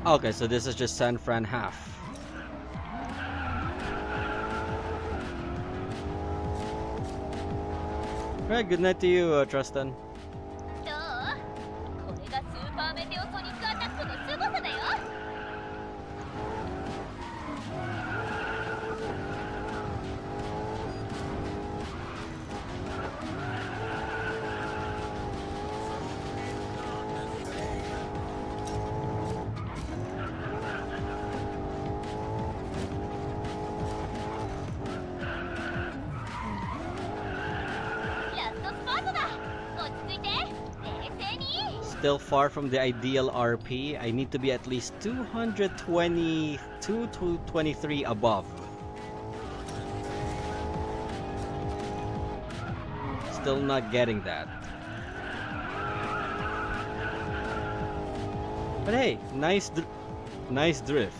Okay, so this is just San Fran half. Alright, good night to you, Tristan. Still far from the ideal RP. I need to be at least 222 to 23 above. Still not getting that. But hey, nice drift.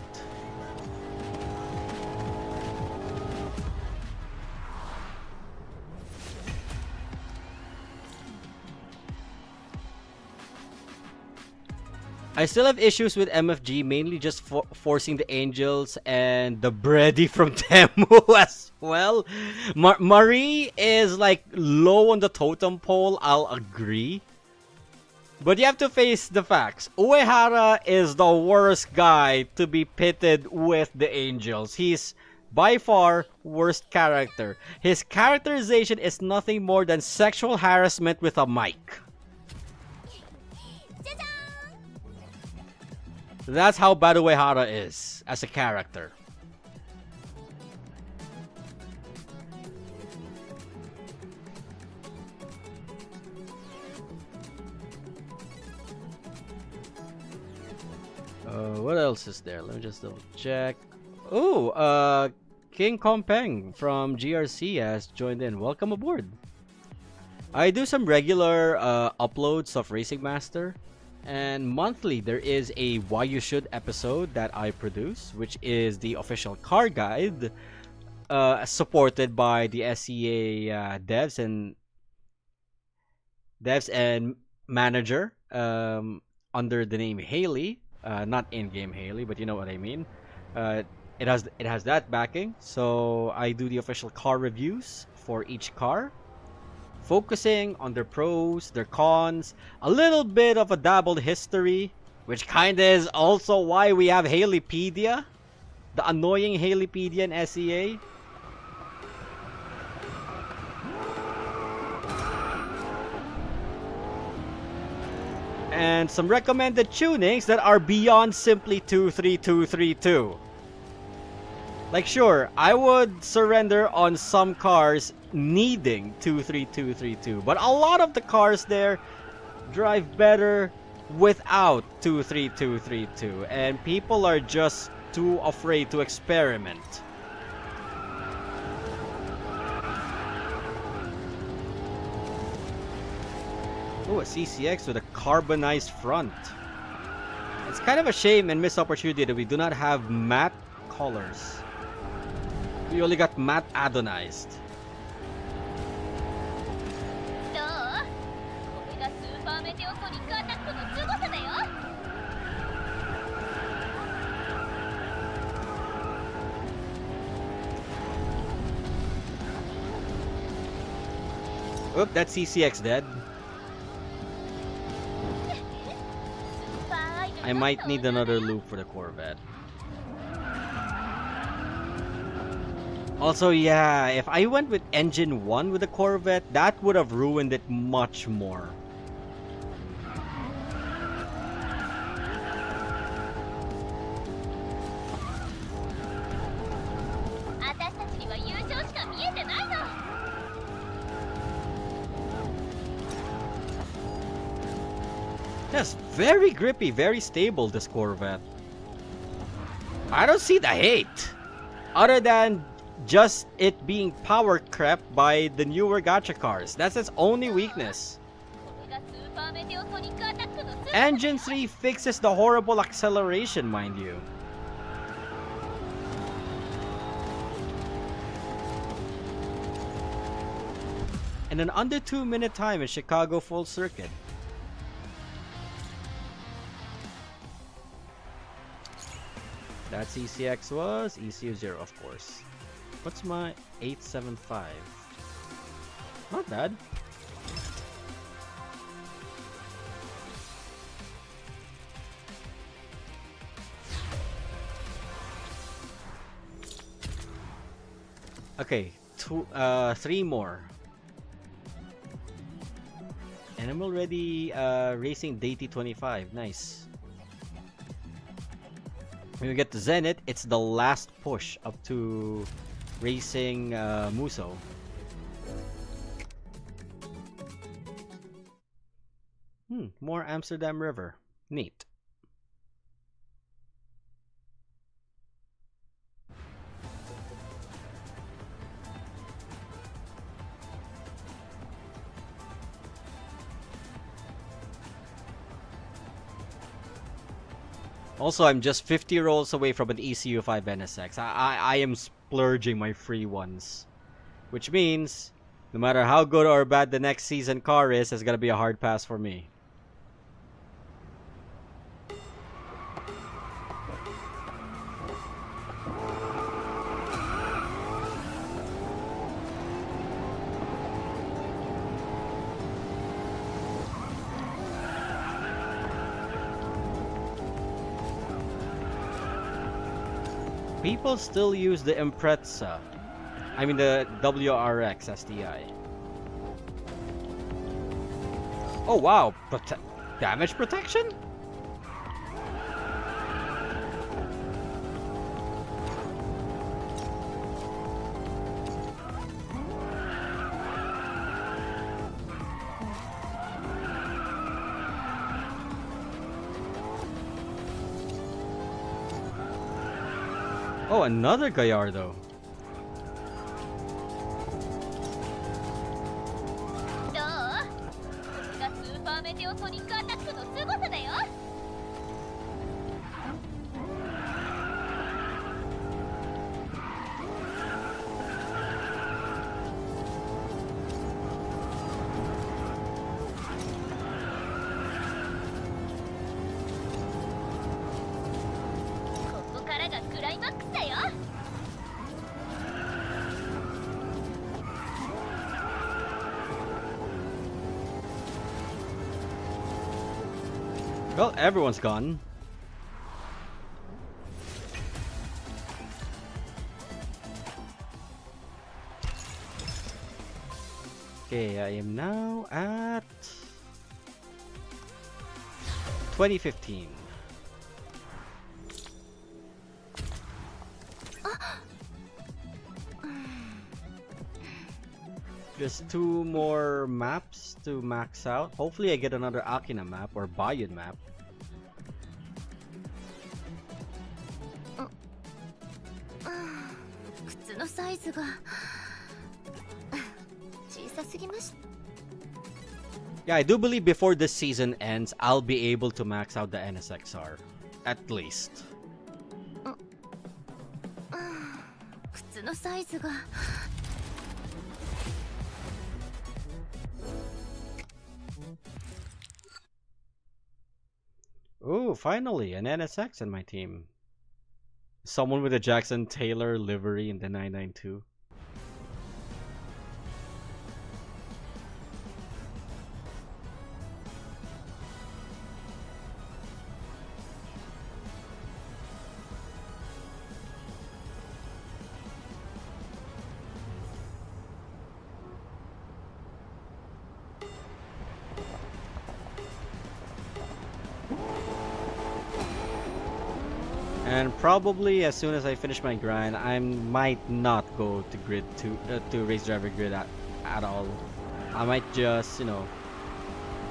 I still have issues with MFG, mainly just forcing the angels and the bready from Temu as well. Marie is like low on the totem pole, I'll agree. But you have to face the facts. Uehara is the worst guy to be pitted with the angels. He's by far worst character. His characterization is nothing more than sexual harassment with a mic. That's how bad Uehara is as a character. What else is there? Let me just double check. Oh, King Kompeng from GRC has joined in. Welcome aboard. I do some regular uploads of Racing Master. And monthly, there is a Why You Should episode that I produce, which is the official car guide, supported by the SEA devs and manager under the name Haley, not in-game Haley, but you know what I mean. It has that backing, so I do the official car reviews for each car. focusing on their pros, their cons, a little bit of a dabbled history, which kinda is also why we have Halepedia, the annoying Halepedia in SEA. And some recommended tunings that are beyond simply 23232. Like, sure, I would surrender on some cars needing 23232, but a lot of the cars there drive better without 23232, and people are just too afraid to experiment. Oh, a CCX with a carbonized front. It's kind of a shame and missed opportunity that we do not have matte colors. We only got matte aerodynamized. Oop, that CCX dead. I might need another loop for the Corvette. Also, yeah, if I went with engine 1 with the Corvette, that would have ruined it much more. Yes, very grippy, very stable, this Corvette. I don't see the hate. Other than just it being power crept by the newer gacha cars. That's its only weakness. Engine 3 fixes the horrible acceleration, mind you. And an under 2-minute time in Chicago full circuit. That CCX was ECU0, of course. What's my 875? Not bad. Okay, 3 more. And I'm already racing Deity 25. Nice. When we get to Zenith, it's the last push up to racing Muso. More Amsterdam River. Neat. Also, I'm just 50 rolls away from an ECU5 NSX. I am splurging my free ones. Which means, no matter how good or bad the next season car is, it's gonna be a hard pass for me. People still use the Impreza. I mean the WRX STI. Oh wow, damage protection? Oh, another Gallardo. Well, everyone's gone. Okay, I am now at 2015. Just 2 more maps to max out. Hopefully I get another Akina map or Bayun map. Yeah, I do believe before this season ends, I'll be able to max out the NSXR. At least. Ooh, finally, an NSX in my team. Someone with a Jackson Taylor livery in the 992. And probably as soon as I finish my grind, I might not go to grid to race driver grid at all. I might just, you know,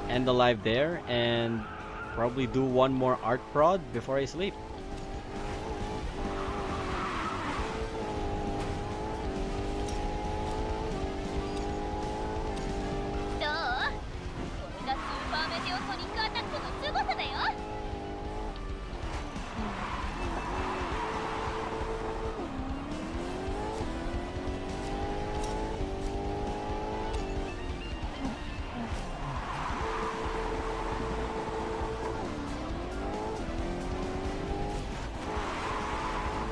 end the live there and probably do one more art prod before I sleep.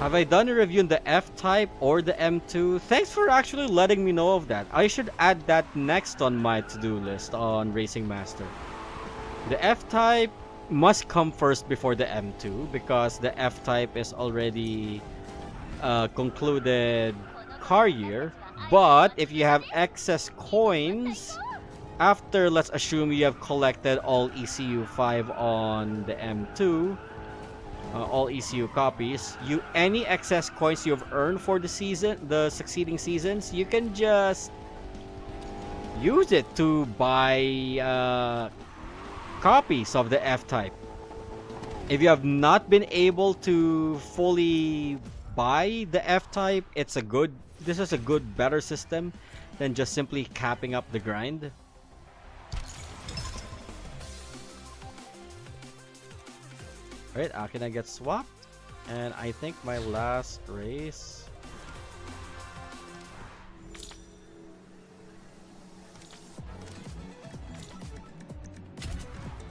Have I done a review on the F-Type or the M2? Thanks for actually letting me know of that. I should add that next on my to-do list on Racing Master. The F-Type must come first before the M2 because the F-Type is already concluded car year. But if you have excess coins, after let's assume you have collected all ECU 5 on the M2, all ECU copies, any excess coins you've earned for the succeeding seasons, you can just use it to buy copies of the F-Type. If you have not been able to fully buy the F-Type, this is a good, better system than just simply capping up the grind. Alright, Akina gets swapped, and I think my last race.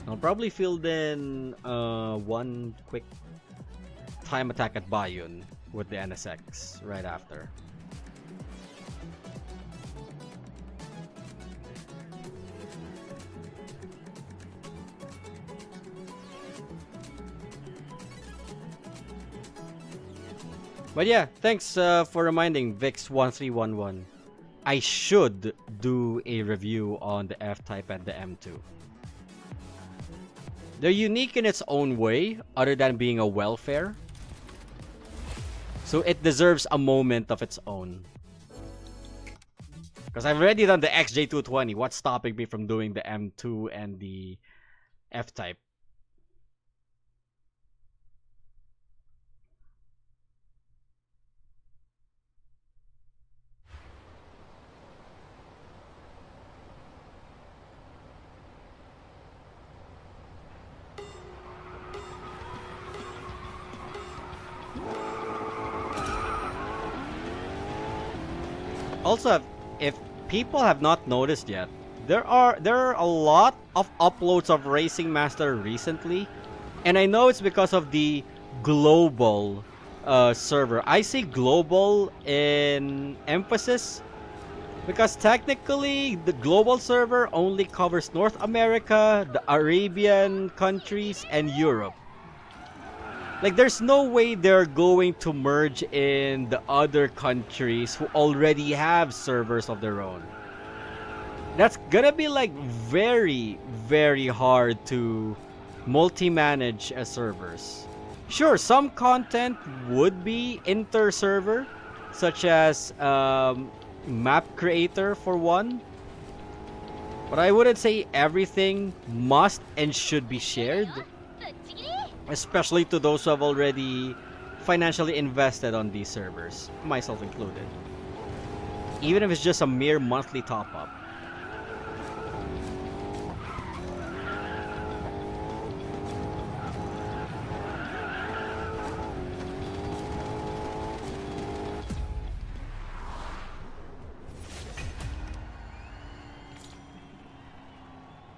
I'll probably field in one quick time attack at Bayun with the NSX right after. But yeah, thanks for reminding Vix1311. I should do a review on the F-Type and the M2. They're unique in its own way, other than being a welfare. So it deserves a moment of its own. Because I've already done the XJ220. What's stopping me from doing the M2 and the F-Type? Also, if people have not noticed yet, there are a lot of uploads of Racing Master recently, and I know it's because of the global server. I say global in emphasis Because technically, the global server only covers North America, the Arabian countries, and Europe. Like, there's no way they're going to merge in the other countries who already have servers of their own. That's gonna be like very, very hard to multi-manage as servers. Sure, some content would be inter-server, such as map creator for one. But I wouldn't say everything must and should be shared, especially to those who have already financially invested on these servers, myself included. Even if it's just a mere monthly top-up.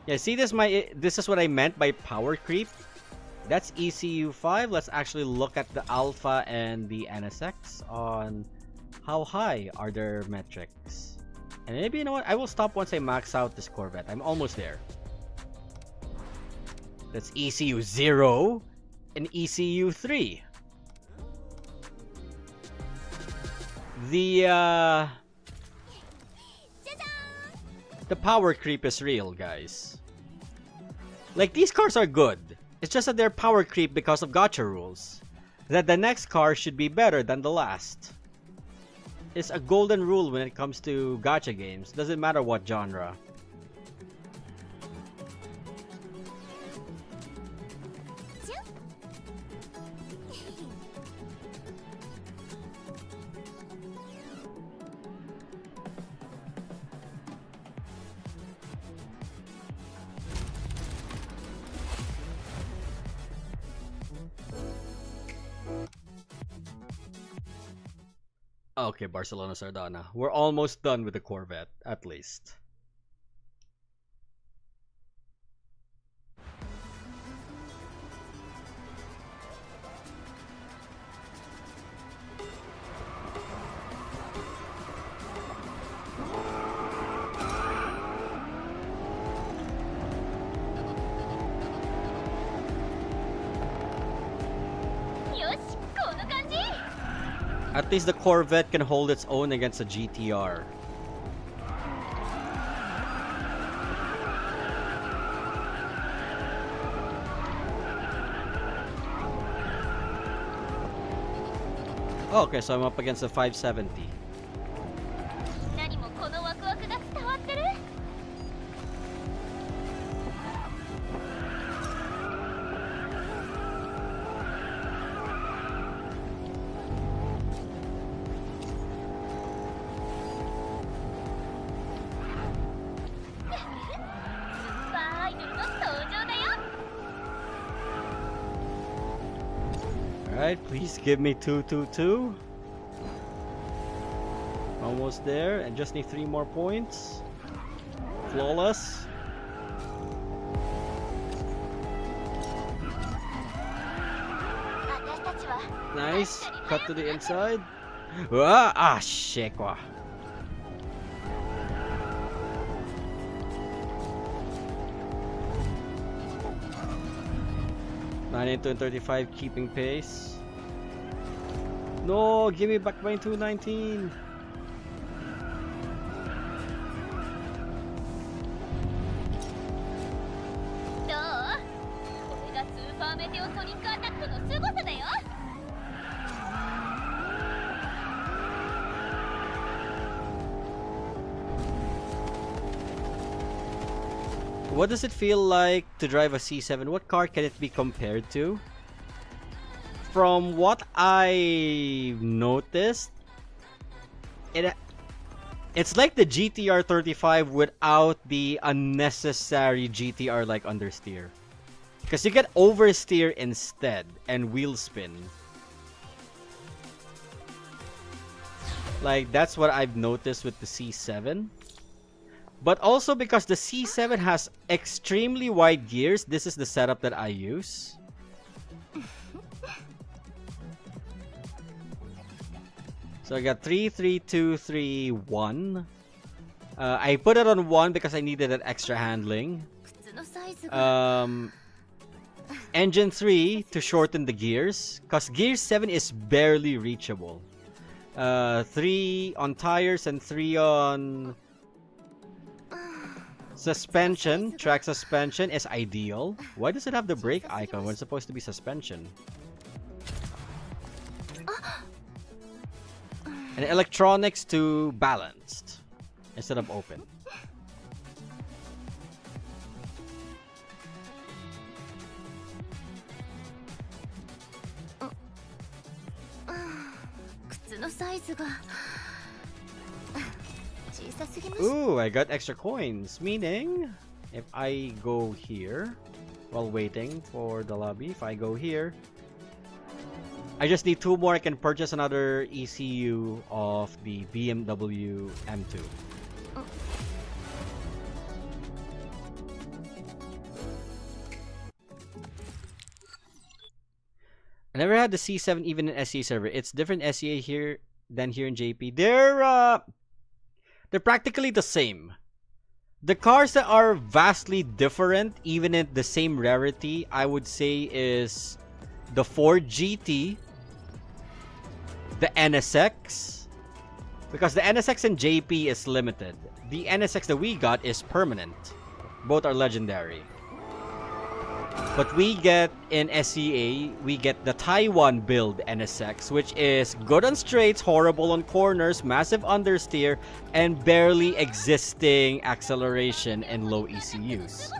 Yeah, see, this is what I meant by power creep. That's ECU 5. Let's actually look at the Alpha and the NSX on how high are their metrics. And maybe, you know what, I will stop once I max out this Corvette. I'm almost there. That's ECU 0 and ECU 3. The power creep is real, guys. Like, these cars are good. It's just that they're power creep because of gacha rules. That the next car should be better than the last. It's a golden rule when it comes to gacha games. Doesn't matter what genre. Okay, Barcelona Sardana. We're almost done with the Corvette, at least. At least the Corvette can hold its own against a GTR. Oh, okay, so I'm up against the 570. Alright, please give me 222. Almost there, and just need 3 more points. Flawless. Nice. Cut to the inside. Shit. 92 and 35, keeping pace. No, give me back my 219. What does it feel like to drive a C7? What car can it be compared to? From what I noticed, it's like the GTR 35 without the unnecessary GTR like understeer. Because you get oversteer instead and wheel spin. Like, that's what I've noticed with the C7. But also because the C7 has extremely wide gears, this is the setup that I use. So I got 3, 3, 2, 3, 1. I put it on 1 because I needed that extra handling. Engine 3 to shorten the gears, because gear 7 is barely reachable. 3 on tires and 3 on suspension. Track suspension is ideal. Why does it have the brake icon when it's supposed to be suspension? And electronics to balanced instead of open. Ooh, I got extra coins, meaning if I go here while waiting for the lobby, if I go here, I just need 2 more. I can purchase another ECU of the BMW M2. I never had the C7 even in SEA server. It's different SEA here than here in JP. They're practically the same. The cars that are vastly different, even in the same rarity, I would say is the Ford GT, the NSX, because the NSX in JP is limited. The NSX that we got is permanent. Both are legendary. But we get in SEA, we get the Taiwan build NSX, which is good on straights, horrible on corners, massive understeer, and barely existing acceleration and low ECUs.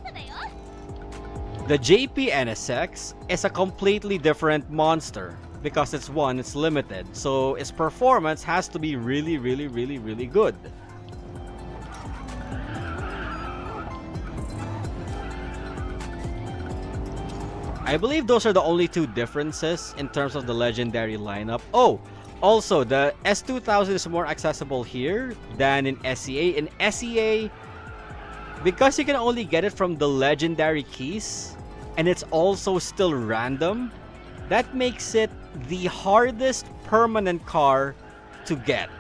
The JP NSX is a completely different monster because it's limited, so its performance has to be really, really, really, really good. I believe those are the only 2 differences in terms of the legendary lineup. Oh, also the S2000 is more accessible here than in SEA. In SEA, because you can only get it from the legendary keys, and it's also still random, that makes it the hardest permanent car to get.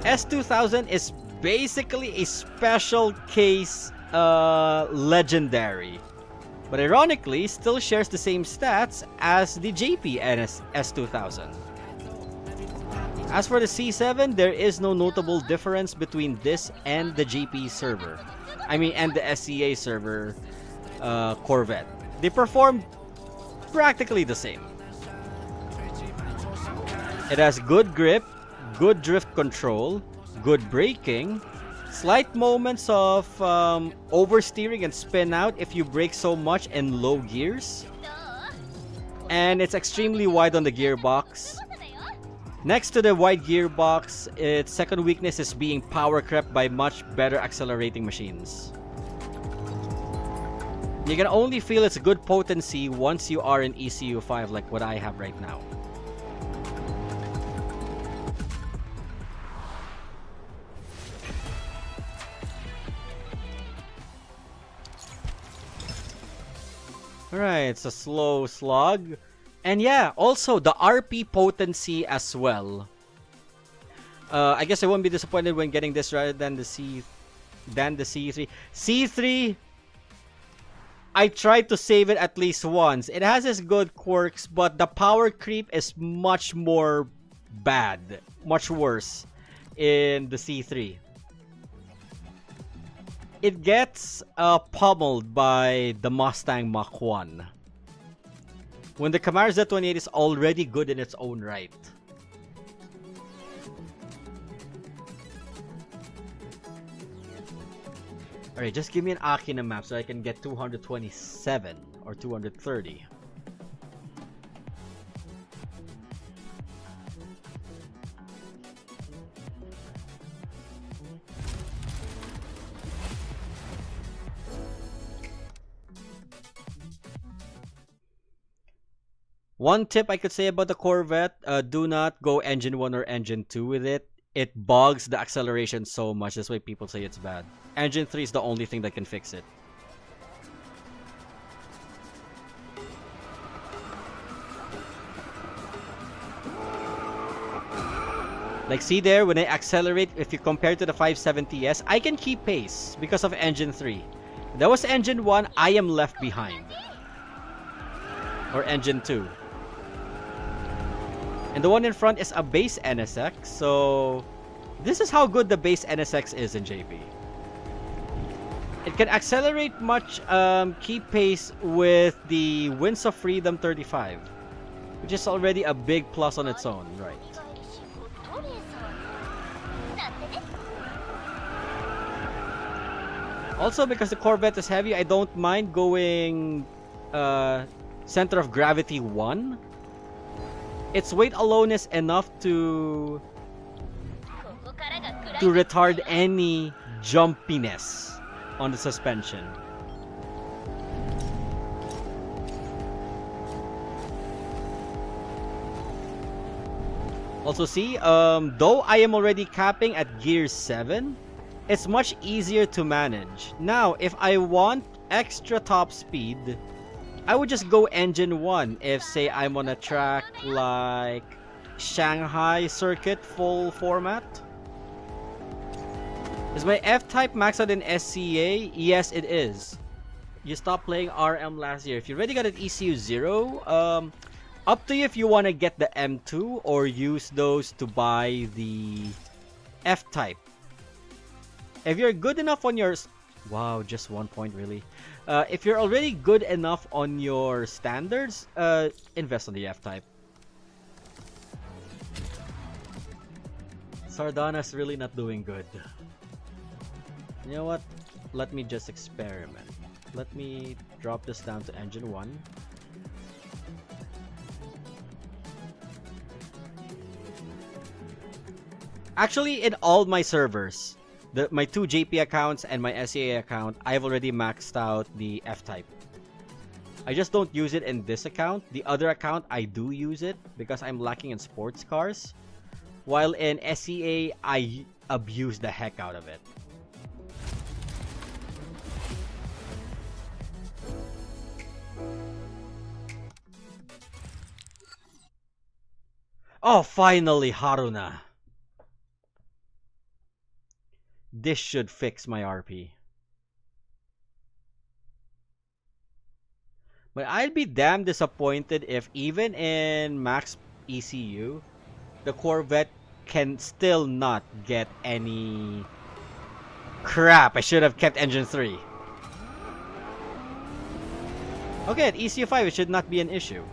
S2000 is basically a special case legendary, but ironically still shares the same stats as the JP S2000. As for the C7, there is no notable difference between this and the JP server. And the SEA server Corvette. They perform practically the same. It has good grip, good drift control, good braking, slight moments of oversteering and spin out if you brake so much in low gears. And it's extremely wide on the gearbox. Next to the wide gearbox, its second weakness is being power crept by much better accelerating machines. You can only feel its good potency once you are in ECU 5 like what I have right now. Alright, it's a slow slog. And yeah, also the RP potency as well. I guess I won't be disappointed when getting this rather than the C3. C3, I tried to save it at least once. It has its good quirks, but the power creep is much more bad, much worse in the C3. It gets pummeled by the Mustang Mach 1. When the Camaro Z28 is already good in its own right. Alright, just give me an Akina map so I can get 227 or 230. One tip I could say about the Corvette, do not go engine 1 or engine 2 with it. It bogs the acceleration so much, that's why people say it's bad. Engine 3 is the only thing that can fix it. Like, see there, when I accelerate, if you compare to the 570S, I can keep pace because of engine 3. If that was engine 1, I am left behind. Or engine 2. And the one in front is a base NSX, so this is how good the base NSX is in JP. It can accelerate much, keep pace with the Winds of Freedom 35, which is already a big plus on its own, right? Also, because the Corvette is heavy, I don't mind going center of gravity 1. Its weight alone is enough to retard any jumpiness on the suspension. Also see, though I am already capping at gear 7, it's much easier to manage. Now, if I want extra top speed, I would just go engine 1 if, say, I'm on a track like Shanghai circuit full format. Is my F-type maxed out in SCA? Yes, it is. You stopped playing RM last year. If you already got an ECU 0, up to you if you want to get the M2 or use those to buy the F-type. If you're good enough on your... Wow, just 1 point really. If you're already good enough on your standards, invest on the F-type. Sardana's really not doing good. You know what? Let me just experiment. Let me drop this down to engine 1. Actually, in all my servers, my 2 JP accounts and my SEA account, I've already maxed out the F-type. I just don't use it in this account. The other account, I do use it because I'm lacking in sports cars. While in SEA, I abuse the heck out of it. Oh, finally, Haruna. This should fix my RP. But I'd be damn disappointed if even in max ECU, the Corvette can still not get any... Crap, I should have kept engine 3. Okay, at ECU 5 it should not be an issue.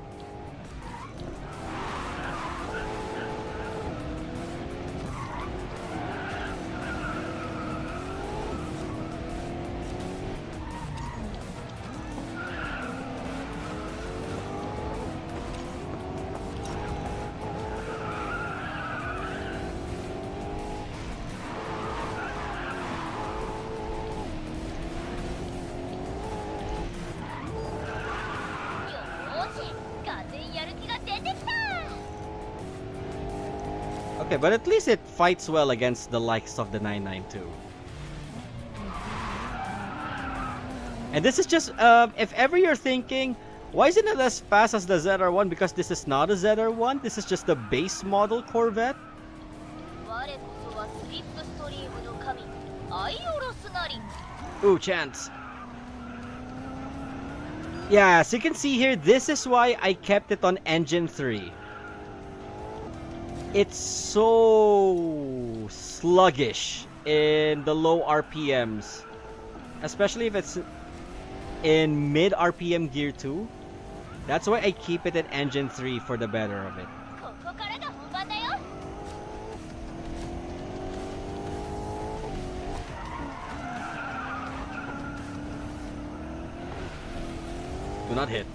Okay, but at least it fights well against the likes of the 992. And this is just, if ever you're thinking, why isn't it as fast as the ZR1? Because this is not a ZR1, this is just the base model Corvette. Ooh, chance. Yeah, so you can see here, this is why I kept it on engine 3. It's so sluggish in the low RPMs, especially if it's in mid RPM gear 2. That's why I keep it at engine 3 for the better of it. Do not hit.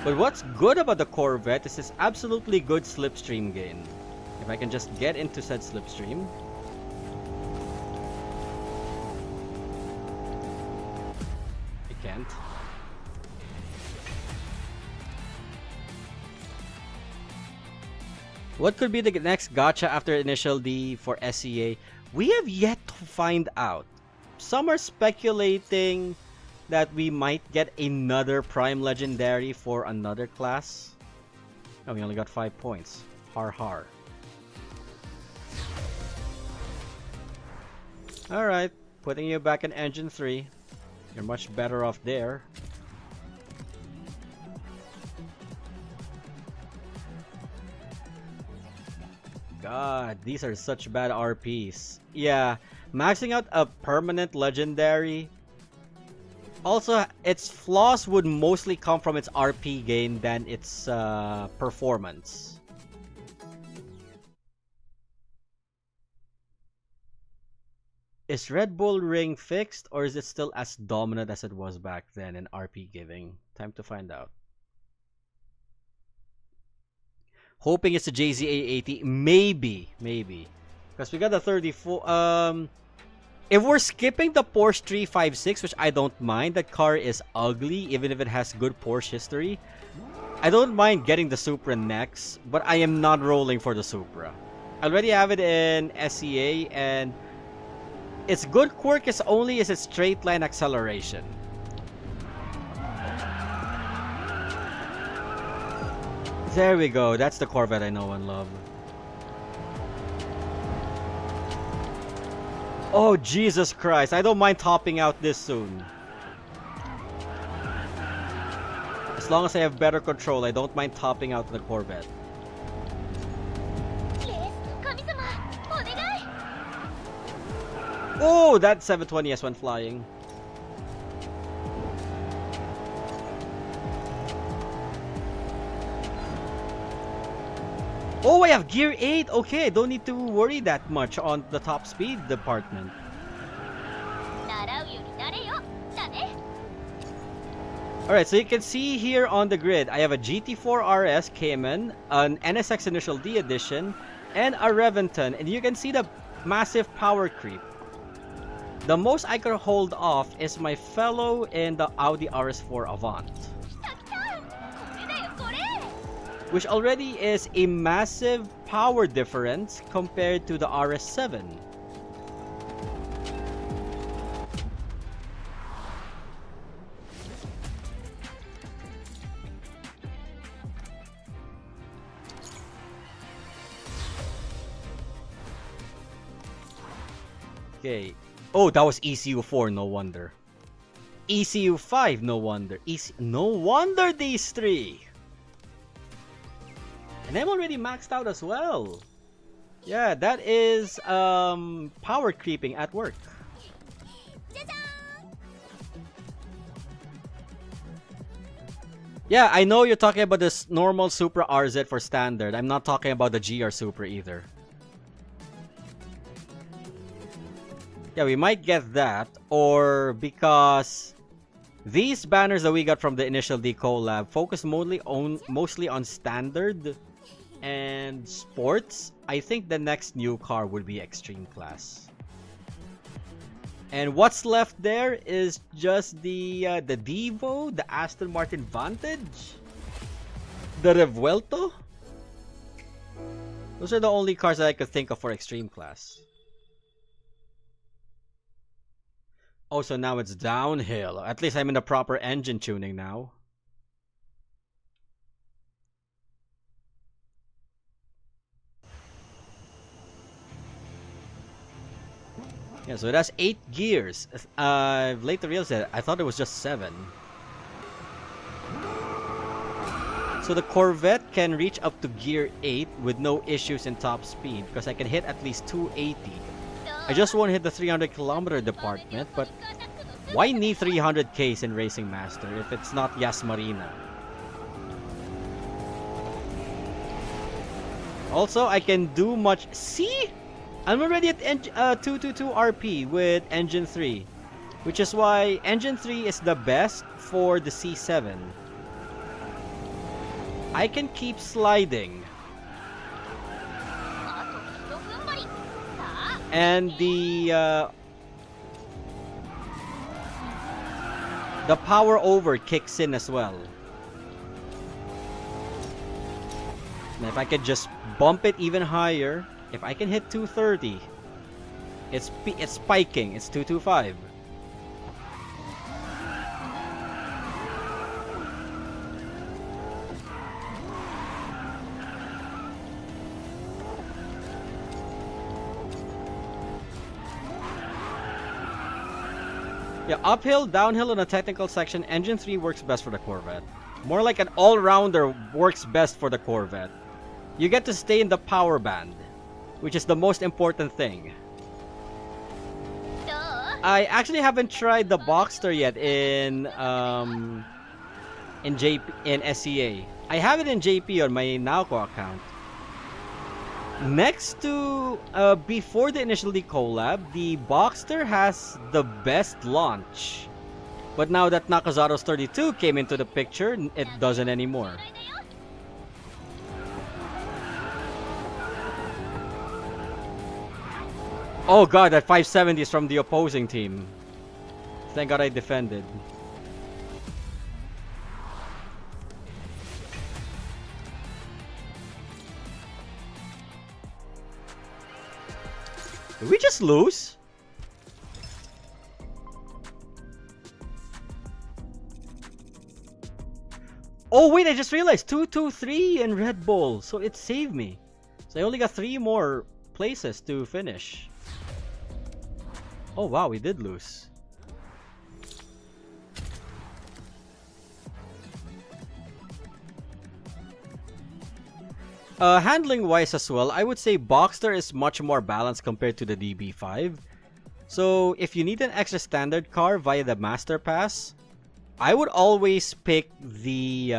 But what's good about the Corvette is its absolutely good slipstream gain. If I can just get into said slipstream. I can't. What could be the next gacha after Initial D for SEA? We have yet to find out. Some are speculating that we might get another Prime Legendary for another class. Oh, we only got 5 points. Har har. Alright, putting you back in Engine 3. You're much better off there. God, these are such bad RPs. Yeah, maxing out a permanent legendary. Also, its flaws would mostly come from its RP gain than its performance. Is Red Bull Ring fixed, or is it still as dominant as it was back then in RP giving? Time to find out. Hoping it's a JZA80. Maybe. Because we got the 34. If we're skipping the Porsche 356, which I don't mind, that car is ugly, even if it has good Porsche history. I don't mind getting the Supra next, but I am not rolling for the Supra. I already have it in SEA, and its good quirk is only its straight line acceleration. There we go. That's the Corvette I know and love. Oh, Jesus Christ. I don't mind topping out this soon. As long as I have better control, I don't mind topping out the Corvette. Oh, that 720S went flying. Oh, I have gear 8. Okay, don't need to worry that much on the top speed department. Alright, so you can see here on the grid, I have a GT4 RS Cayman, an NSX Initial D Edition, and a Reventon. And you can see the massive power creep. The most I could hold off is my fellow in the Audi RS4 Avant, which already is a massive power difference compared to the RS7. Okay. Oh, that was ECU4, no wonder. ECU5, no wonder. No wonder these three! And I'm already maxed out as well. Yeah, that is power creeping at work. Yeah, I know you're talking about this normal Supra RZ for standard. I'm not talking about the GR Supra either. Yeah, we might get that, or because these banners that we got from the Initial D collab focus mostly on standard and sports. I think the next new car would be Extreme Class. And what's left there is just the Devo, the Aston Martin Vantage, the Revuelto. Those are the only cars that I could think of for Extreme Class. Oh, so now it's downhill. At least I'm in the proper engine tuning now. Yeah, so that's 8 gears. Later realized that I thought it was just 7. So the Corvette can reach up to gear 8 with no issues in top speed because I can hit at least 280. I just won't hit the 300-kilometer department, but why need 300 Ks in Racing Master if it's not Yas Marina? Also, I can do much. See? I'm already at 222 RP with Engine 3, which is why Engine 3 is the best for the C7. I can keep sliding. And the power over kicks in as well. Now if I could just bump it even higher, if I can hit 230, it's spiking. It's 225. Yeah, uphill, downhill in a technical section, engine 3 works best for the Corvette. More like an all-rounder works best for the Corvette. You get to stay in the power band, which is the most important thing. I actually haven't tried the Boxster yet in SCA. I have it in JP on my Nowco account. Next to before the initial collab, the Boxster has the best launch. But now that Nakazaro's 32 came into the picture, it doesn't anymore. Oh god, that 570 is from the opposing team. Thank god I defended. Did we just lose? Oh wait, I just realized 2-2-3 in Red Bull, so it saved me. So I only got 3 more places to finish. Oh wow, we did lose. Handling wise as well, I would say Boxster is much more balanced compared to the DB5. So if you need an extra standard car via the Master Pass, I would always pick the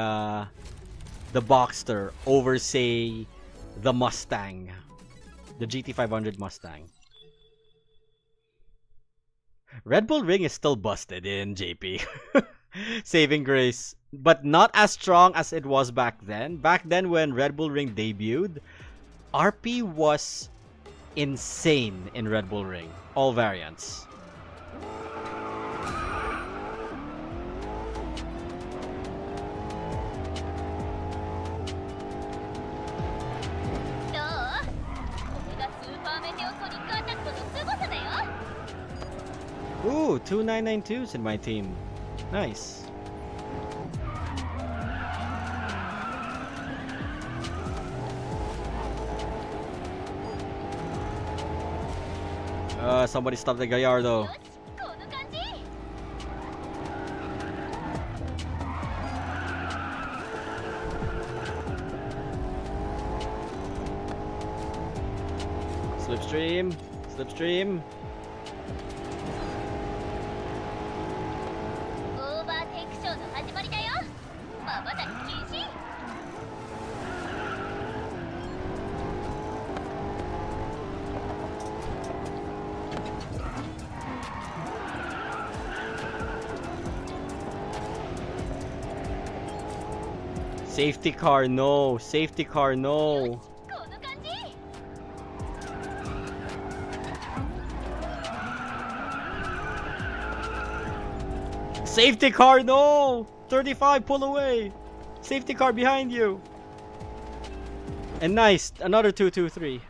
Boxster over, say, the Mustang, the GT500 Mustang. Red Bull Ring is still busted in JP. Saving grace. But not as strong as it was back then. Back then when Red Bull Ring debuted, RP was insane in Red Bull Ring. All variants. Ooh, 2 992s in my team. Nice. Somebody stop the Gallardo. Slipstream. Slipstream. Safety car, no. Safety car, no. Safety car, no. 35, pull away. Safety car behind you. And nice, another 2-2-3.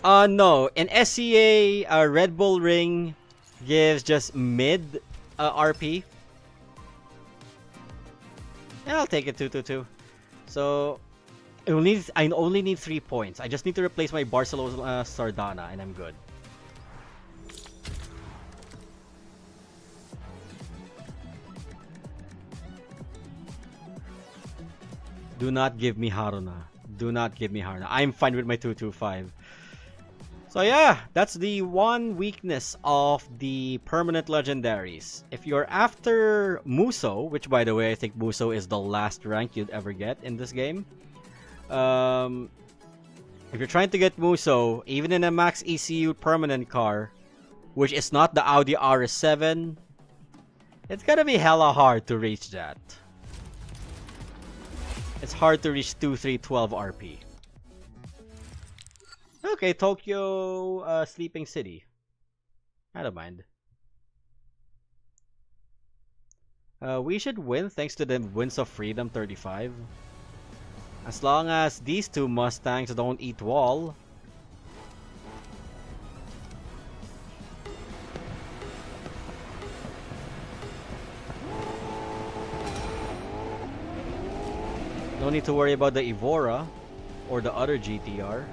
No. In SCA, Red Bull Ring gives just mid RP. And I'll take it 2-2-2. So I only need 3 points. I just need to replace my Barcelona Sardana and I'm good. Do not give me Haruna. Do not give me Haruna. I'm fine with my 2-2-5. So yeah, that's the one weakness of the permanent legendaries. If you're after Muso, which by the way, I think Muso is the last rank you'd ever get in this game. If you're trying to get Muso, even in a max ECU permanent car, which is not the Audi RS7, it's gonna be hella hard to reach that. It's hard to reach 2-3-12 RP. Okay, Tokyo Sleeping City. I don't mind. We should win thanks to the Winds of Freedom 35. As long as these two Mustangs don't eat wall. No need to worry about the Evora or the other GTR.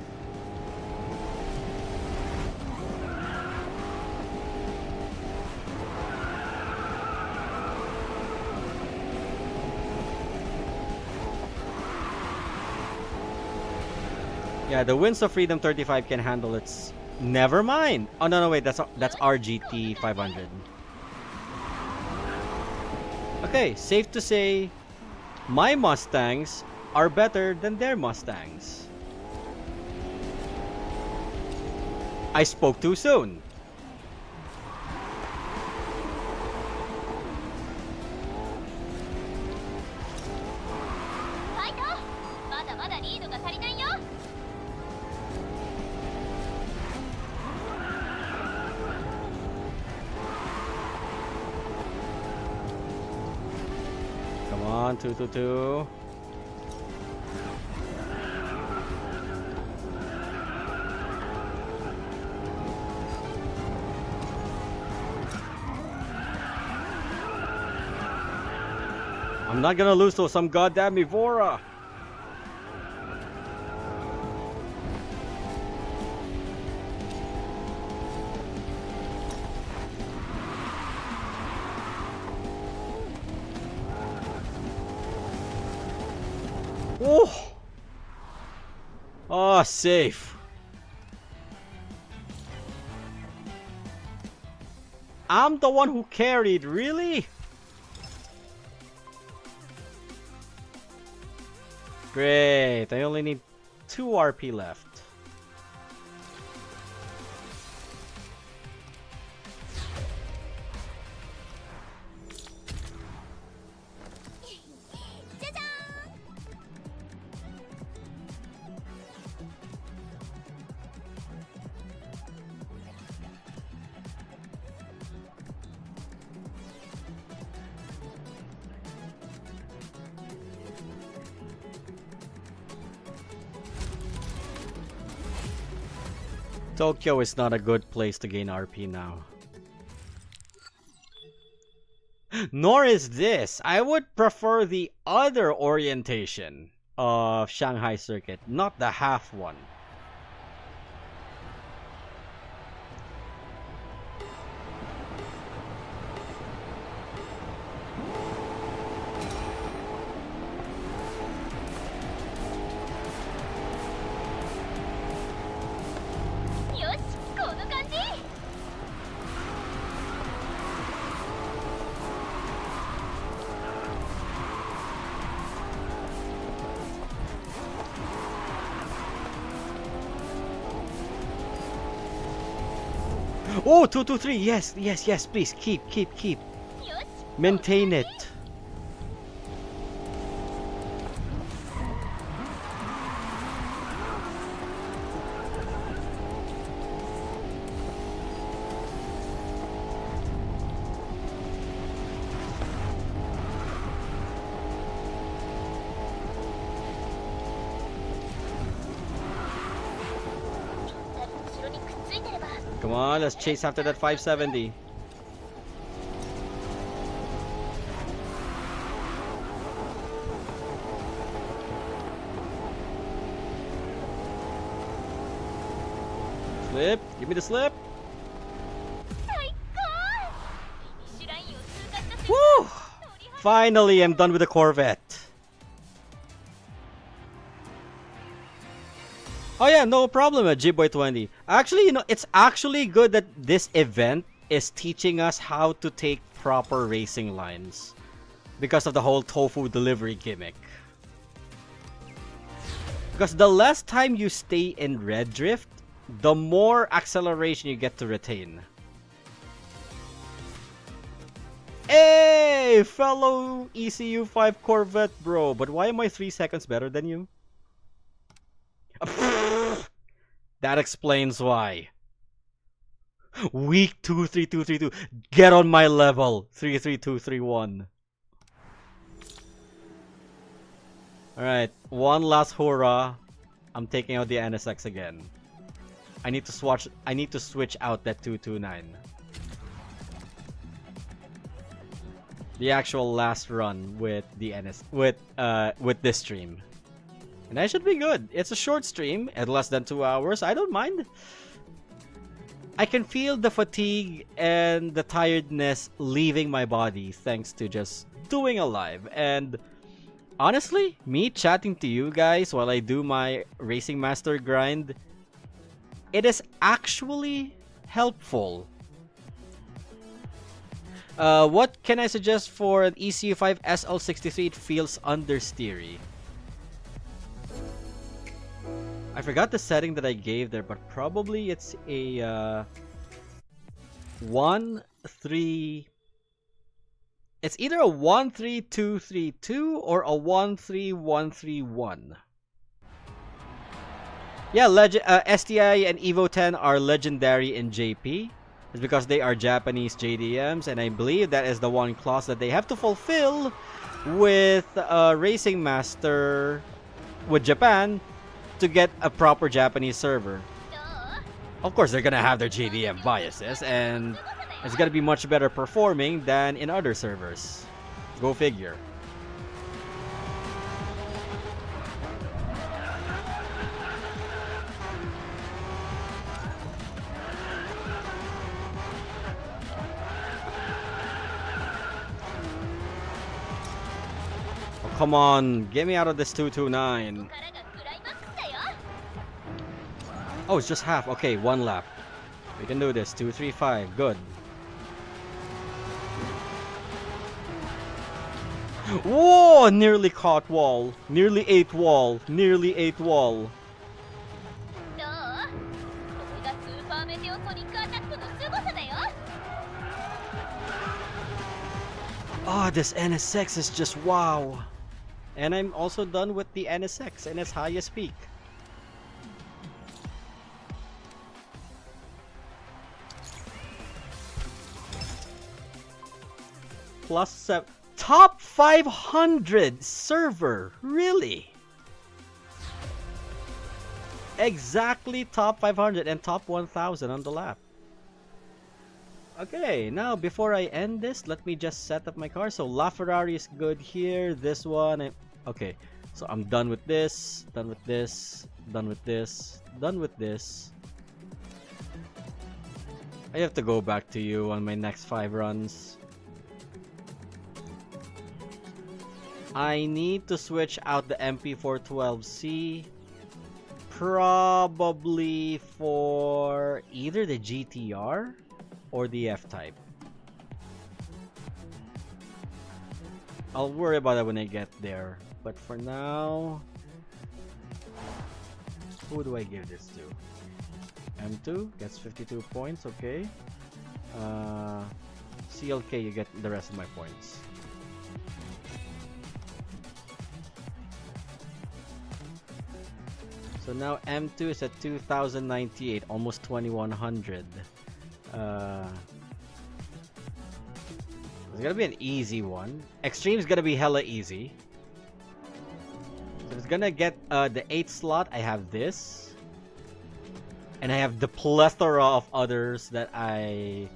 Yeah, the Winds of Freedom 35 can handle its... Never mind! Oh, no, wait, that's RGT 500. Okay, safe to say, my Mustangs are better than their Mustangs. I spoke too soon. Come on, 222. I'm not gonna lose to some goddamn Evora. Oh! Oh, safe. I'm the one who carried, really? Great, I only need 2 RP left. Tokyo is not a good place to gain RP now. Nor is this. I would prefer the other orientation of Shanghai Circuit, not the half one. Oh, 223. Yes, yes, yes. Please keep. Maintain it. Come on, let's chase after that 570. Slip, give me the slip. Woo! Finally, I'm done with the Corvette. Oh yeah, no problem at Gboy20. Actually, you know, it's actually good that this event is teaching us how to take proper racing lines because of the whole tofu delivery gimmick. Because the less time you stay in red drift, the more acceleration you get to retain. Hey, fellow ECU5 Corvette bro, but why am I 3 seconds better than you? That explains why. Weak 23232. Get on my level. 33231. Alright, one last hurrah. I'm taking out the NSX again. I need to switch out that 229. The actual last run with the with this stream. And I should be good. It's a short stream at less than 2 hours. I don't mind. I can feel the fatigue and the tiredness leaving my body thanks to just doing a live. And honestly, me chatting to you guys while I do my Racing Master grind, it is actually helpful. What can I suggest for an ECU5 SL63? It feels understeery. I forgot the setting that I gave there, but probably it's a 1-3. It's either a 1-3-2-3-2 or a 1-3-1-3-1. Yeah, STI and Evo 10 are legendary in JP. It's because they are Japanese JDMs, and I believe that is the one clause that they have to fulfill with Racing Master with Japan to get a proper Japanese server. Of course, they're gonna have their JDM biases, and it's gonna be much better performing than in other servers. Go figure. Oh, come on, get me out of this 229. Oh, it's just half. Okay, one lap. We can do this. 2-3-5. Good. Whoa! Nearly caught wall. Nearly ate wall. Nearly ate wall. Oh, this NSX is just wow. And I'm also done with the NSX in its highest peak. Plus 7. Top 500 server. Really? Exactly top 500 and top 1000 on the lap. Okay, now before I end this, let me just set up my car. So LaFerrari is good here. This one, okay. So I'm done with this, done with this, done with this, done with this. I have to go back to you on my next 5 runs. I need to switch out the MP412C probably for either the GTR or the F-Type. I'll worry about it when I get there, but for now, who do I give this to? M2 gets 52 points, okay. CLK, you get the rest of my points. So now M2 is at 2098, almost 2100. It's gonna be an easy one. Extreme's gonna be hella easy. So it's gonna get the 8th slot. I have this. And I have the plethora of others that I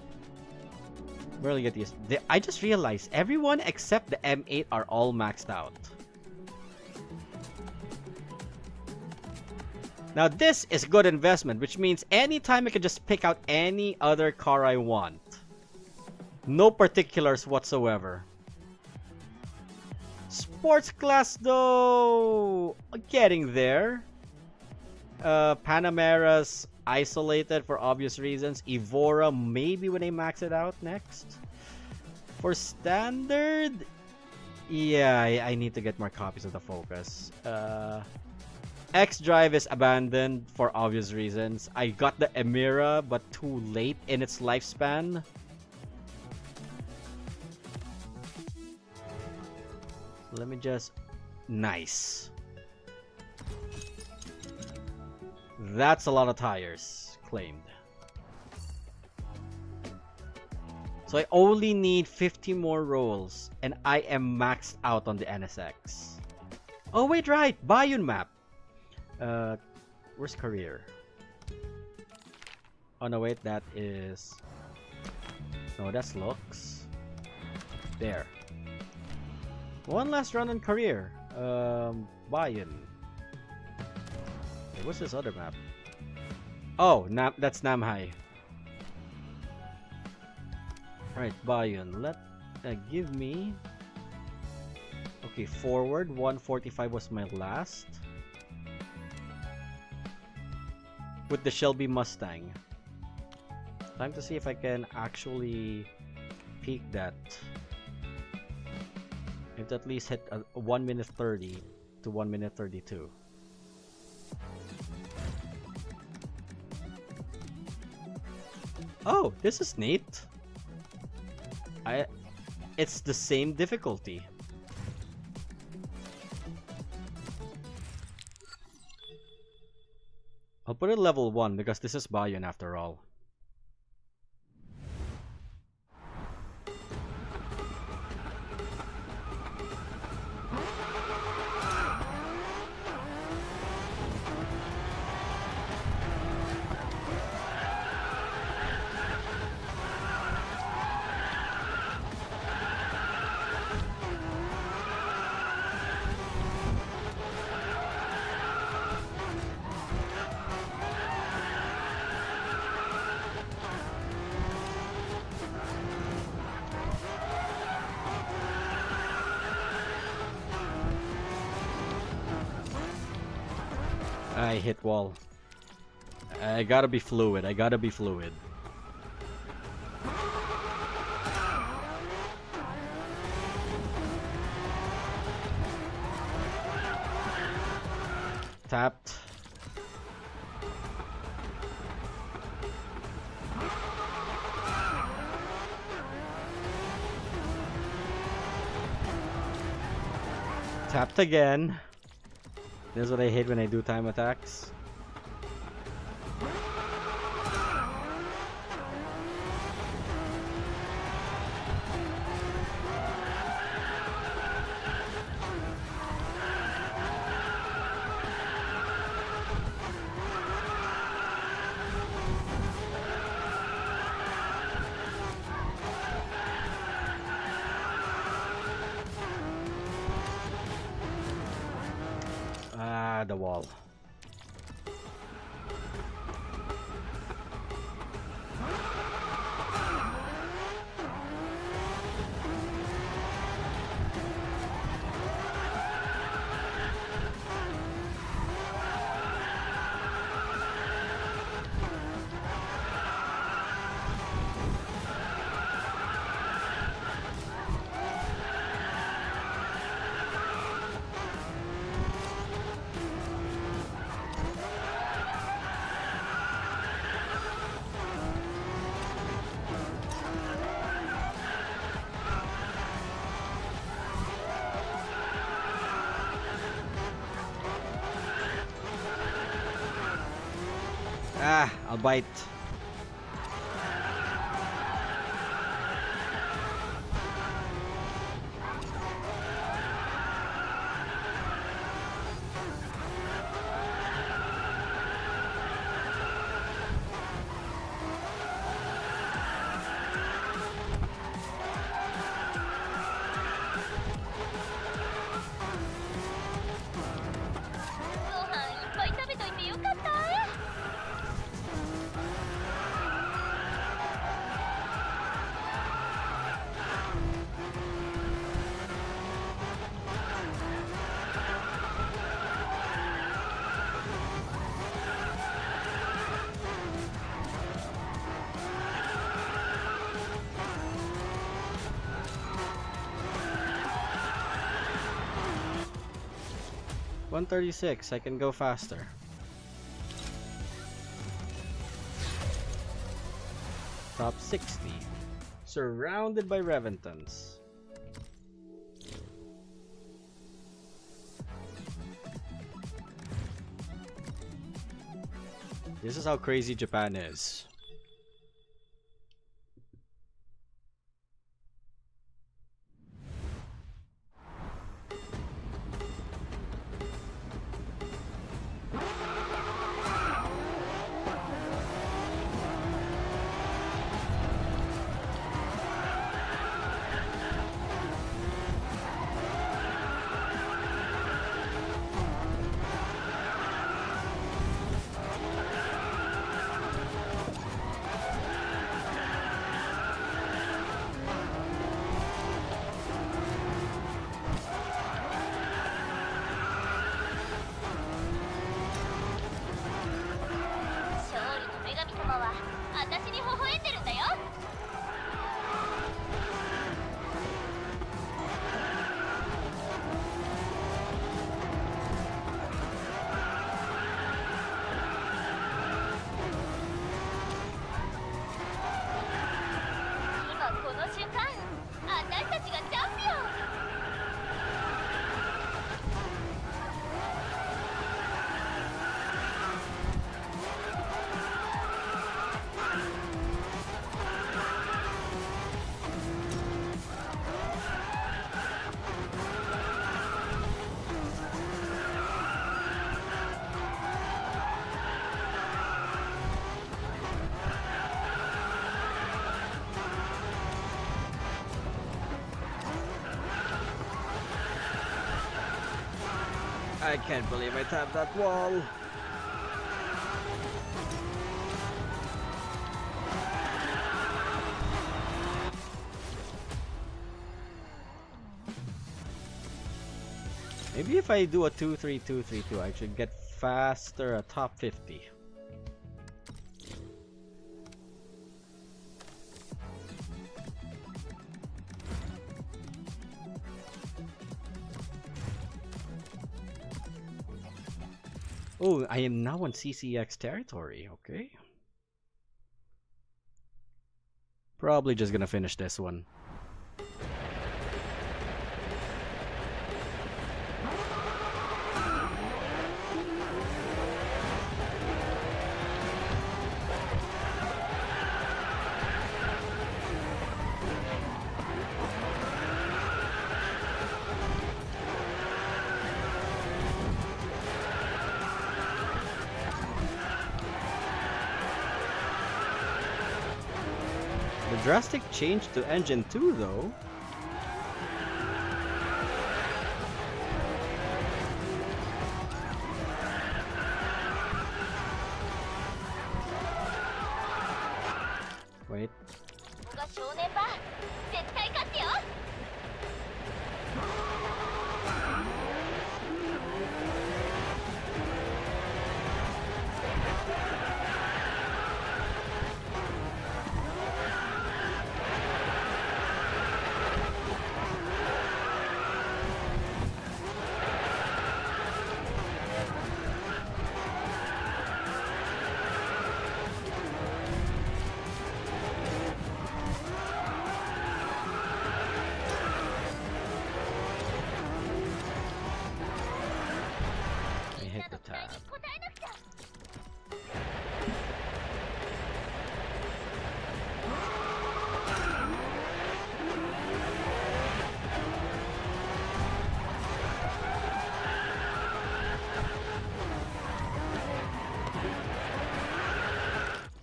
barely get used. I just realized everyone except the M8 are all maxed out. Now this is good investment, which means anytime I can just pick out any other car I want. No particulars whatsoever. Sports class though, getting there. Panamera's isolated for obvious reasons. Evora maybe when I max it out next. For standard, yeah, I need to get more copies of the Focus. X-Drive is abandoned for obvious reasons. I got the Emira, but too late in its lifespan. Let me just... Nice. That's a lot of tires claimed. So I only need 50 more rolls, and I am maxed out on the NSX. Oh wait, right, Bayun map. Where's career? Oh no, wait, that is. No, that's looks. There. One last run on career. Bayun. Hey, what's this other map? Oh, that's Namhai. Alright, Bayun. Give me. Okay, forward 145 was my last. With the Shelby Mustang. Time to see if I can actually peak that. I have to at least hit 1 minute 30 to 1 minute 32. Oh, this is neat. It's the same difficulty. I'll put it level 1 because this is Bayun after all. I hit wall. I gotta be fluid. Tapped. Tapped again. This is what I hate when I do time attacks. The wall. I'll bite. $136. I can go faster. Top 60. Surrounded by Reventons. This is how crazy Japan is. I can't believe I tapped that wall. Maybe if I do a 2-3-2-3-2, I should get faster a top 50. Oh, I am now on CCX territory, okay. Probably just gonna finish this one. The drastic change to engine 2 though. Wait.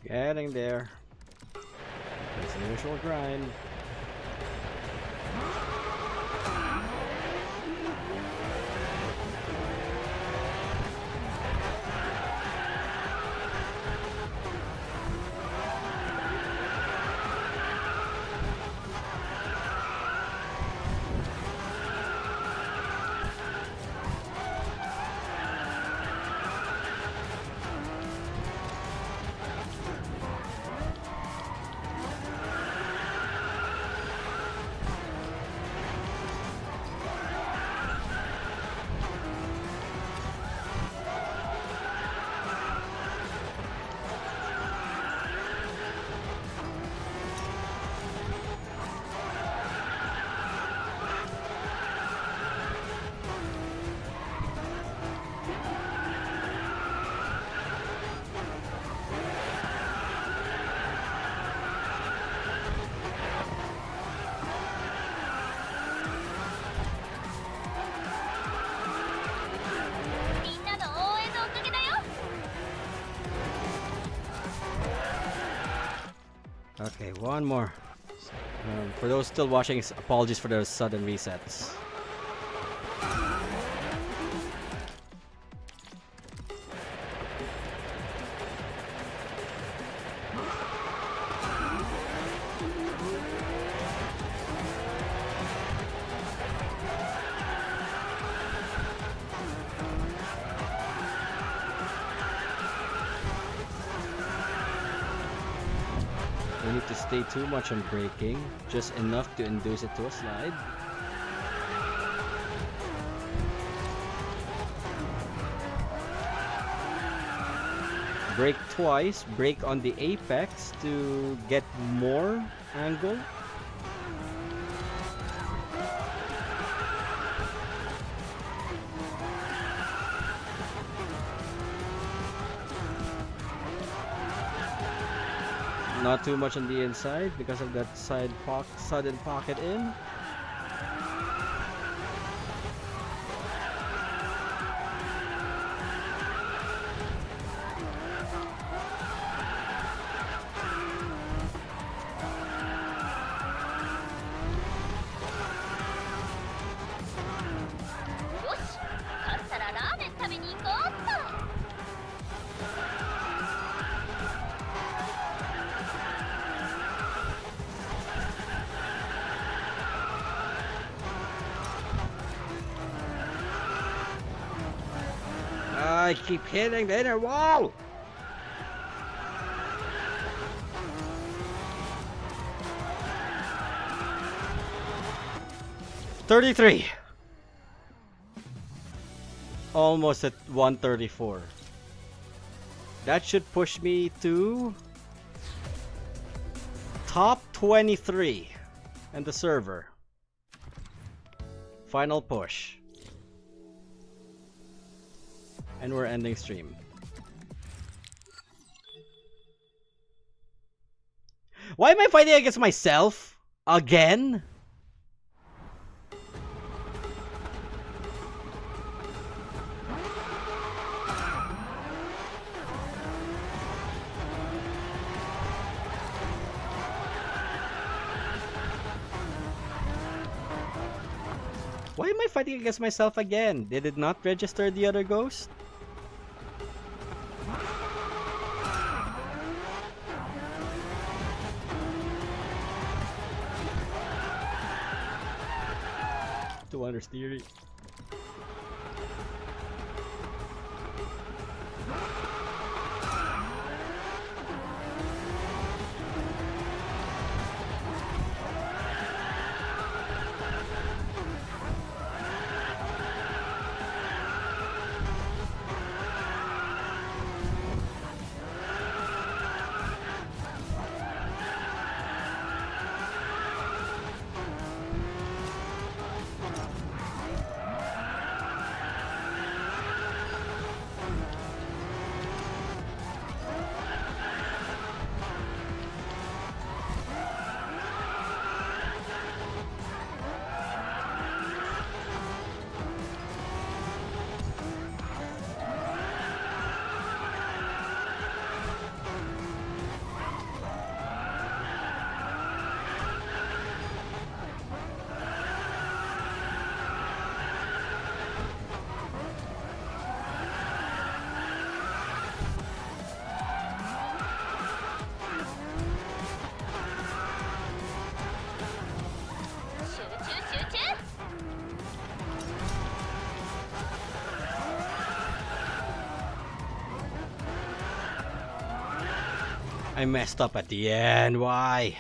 Getting there. It's the usual grind. Okay, one more. For those still watching, apologies for the sudden resets. We need to stay too much on braking, just enough to induce it to a slide. Brake twice, brake on the apex to get more angle. Not too much on the inside because of that sudden pocket in. I keep hitting the inner wall! $33. Almost at 134. That should push me to top 23 and the server. Final push. And we're ending stream. Why am I fighting against myself? Again? Why am I fighting against myself again? Did it not register the other ghost? To understeer it. I messed up at the end. Why?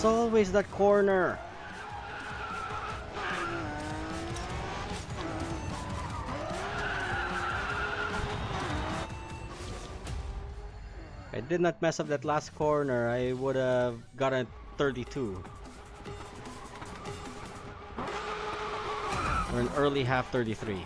It's always that corner. If I did not mess up that last corner, I would have gotten 32. Or an early half 33.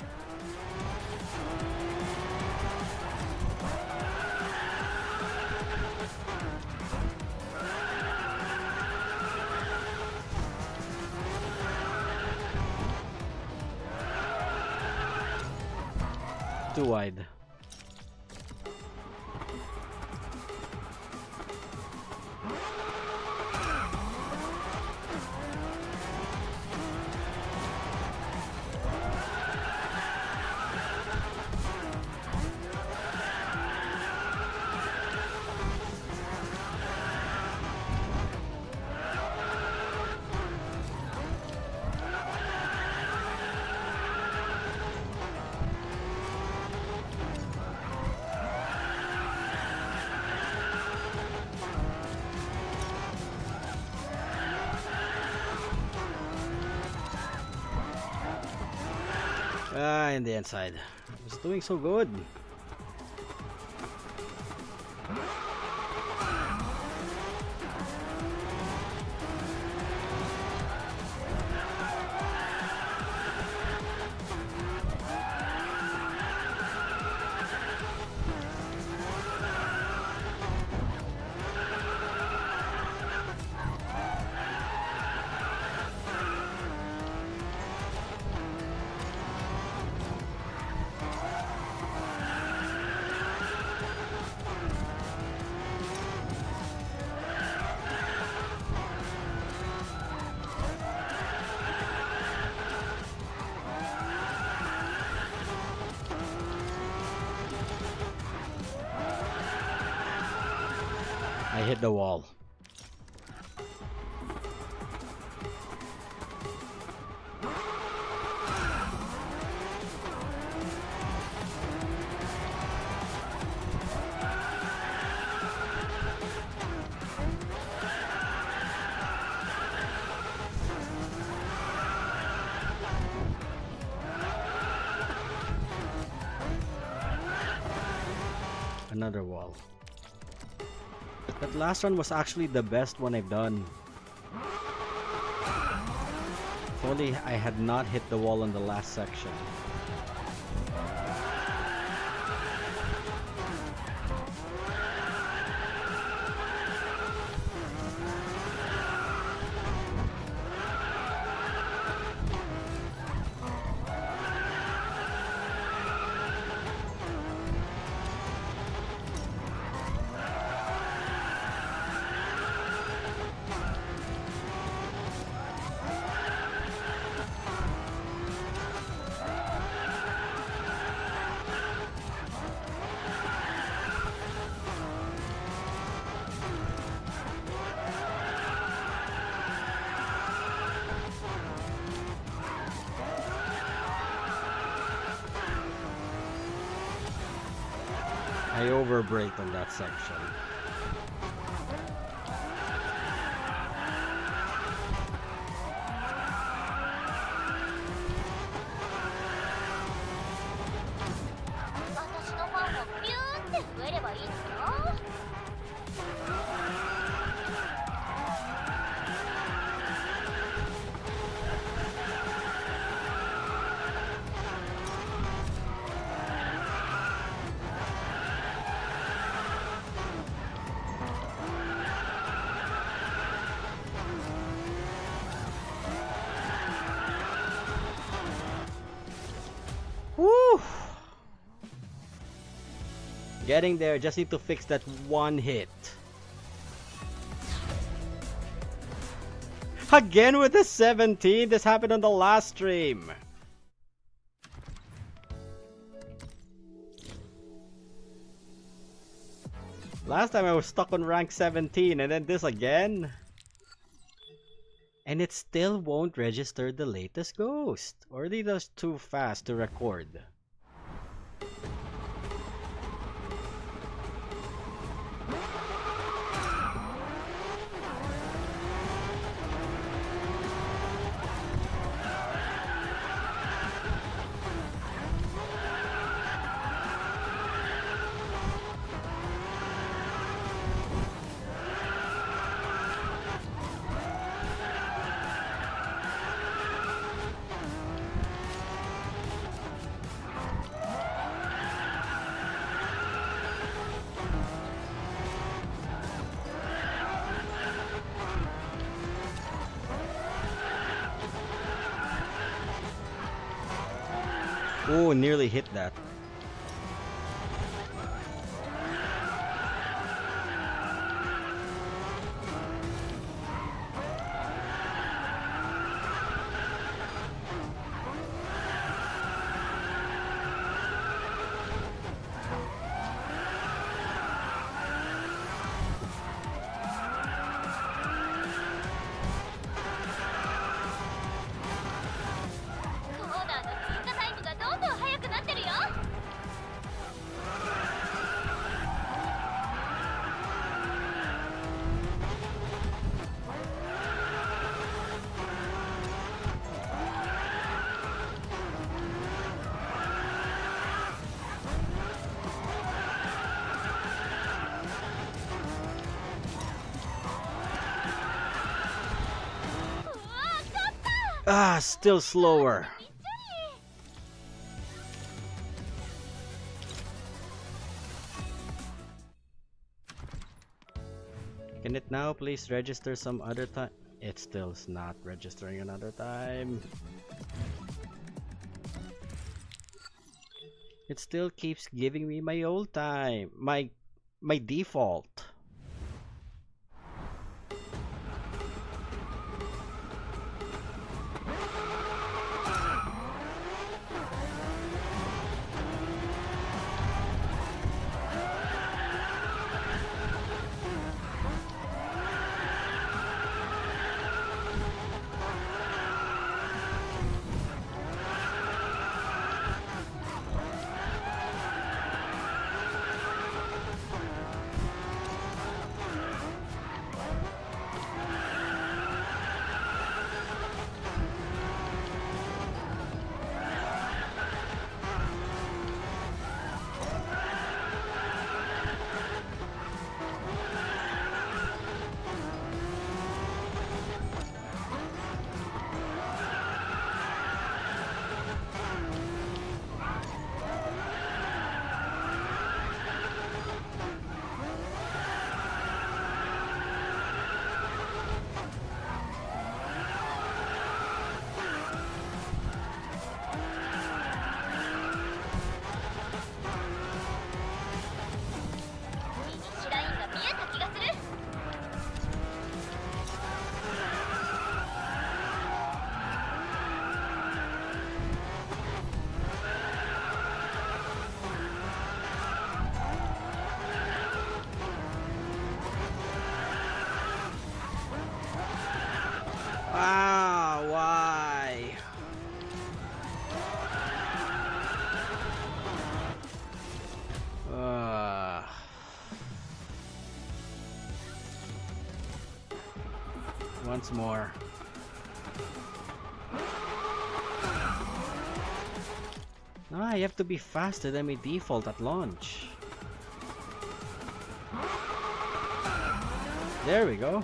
too wide. In the inside. I was doing so good. I hit the wall. Another wall. That last one was actually the best one I've done. If only I had not hit the wall on the last section. I overbraked on that section. Woo! Getting there, just need to fix that one hit. Again with the 17, this happened on the last stream. Last time I was stuck on rank 17 and then this again. And it still won't register the latest ghost. Or are they just too fast to record? Oh, nearly hit that. Ah, still slower. Can it now please register some other time? It still's not registering another time. It still keeps giving me my old time. My default. Ah, why? Once more. Ah, you have to be faster than my default at launch. There we go.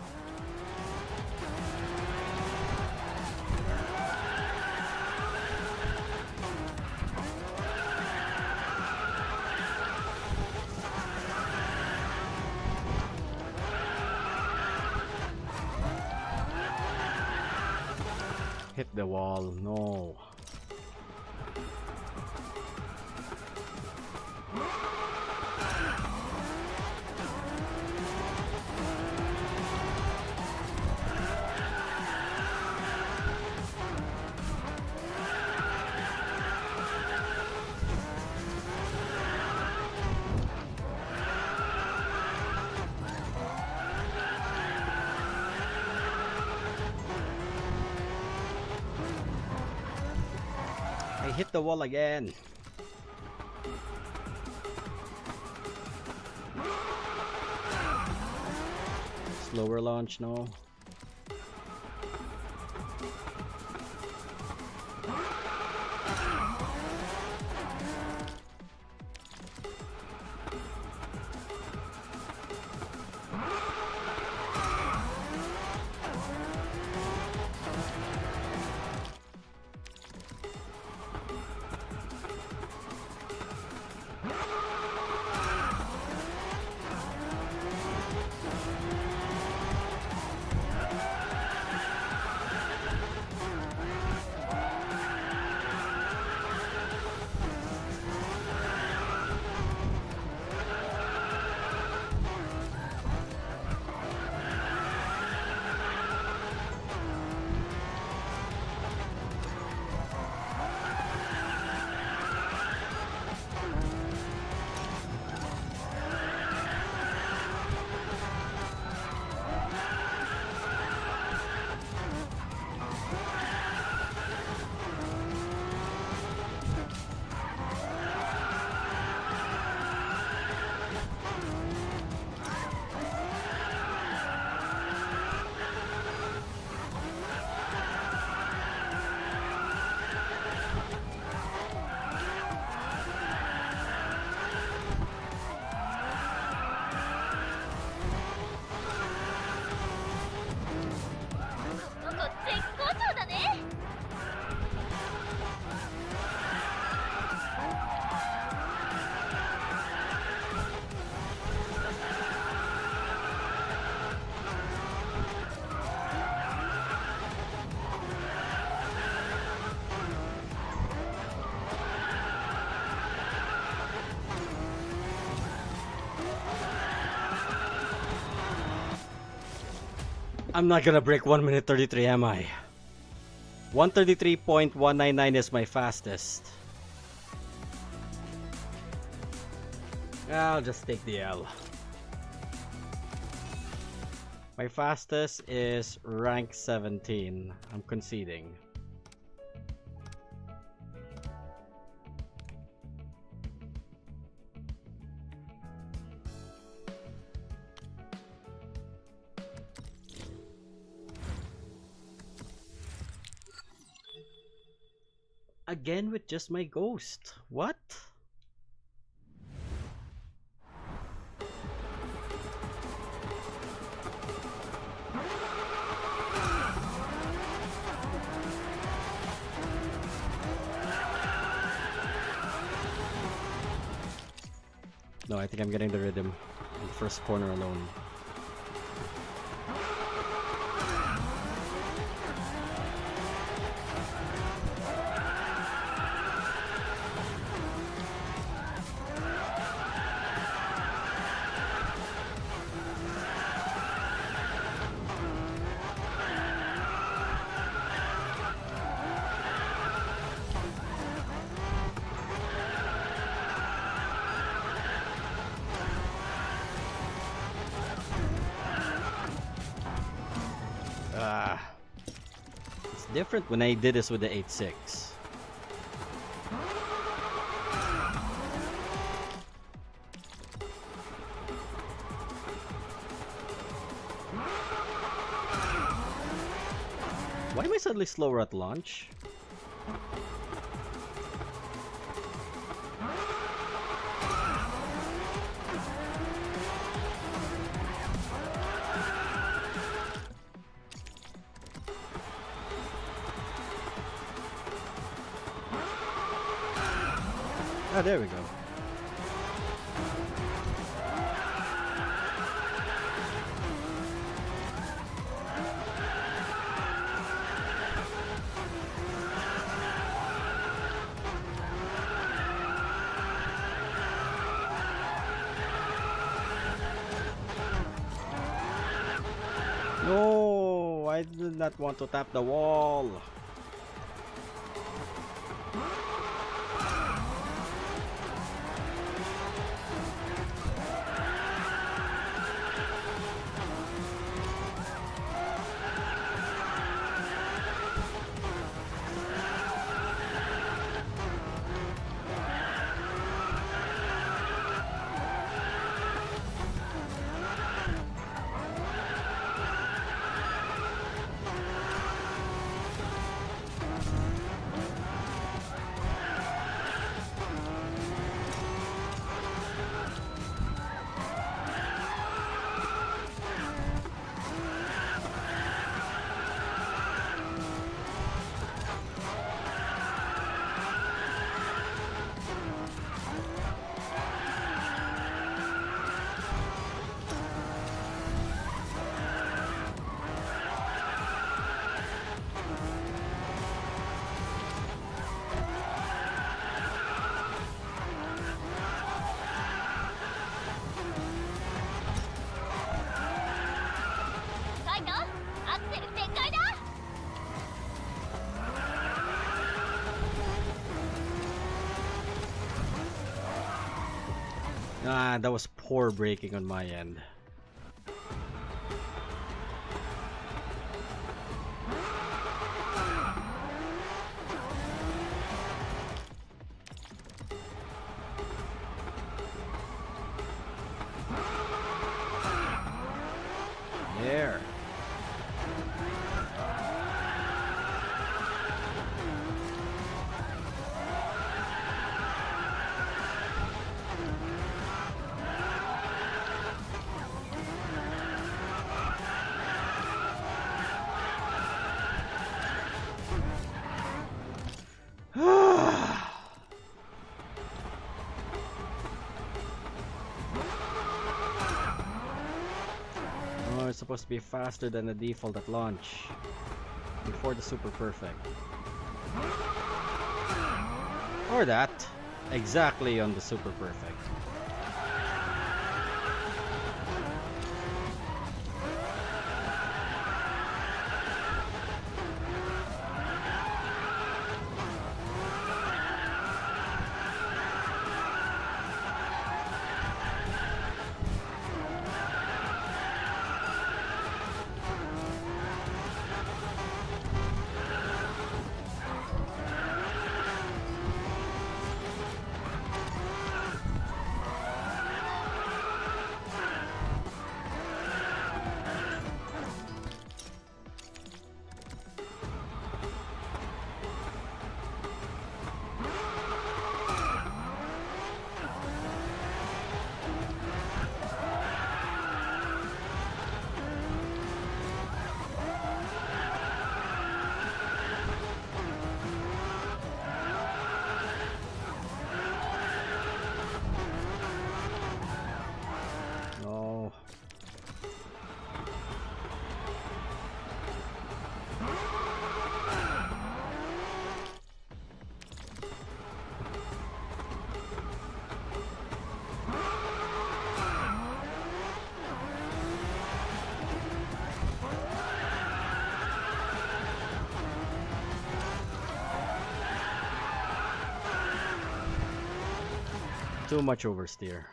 Hit the wall, no. I hit the wall again. Slower launch, no. I'm not gonna break 1 minute 33, am I? 133.199 is my fastest. I'll just take the L. My fastest is rank 17. I'm conceding. Again with just my ghost. What? No, I think I'm getting the rhythm in the first corner alone. It's different when I did this with the 8.6. Why am I suddenly slower at launch? Oh, there we go. No, I did not want to tap the wall. Ah, that was poor braking on my end. There. Oh, it's supposed to be faster than the default at launch before the super perfect. Or that. Exactly on the super perfect. Too much oversteer.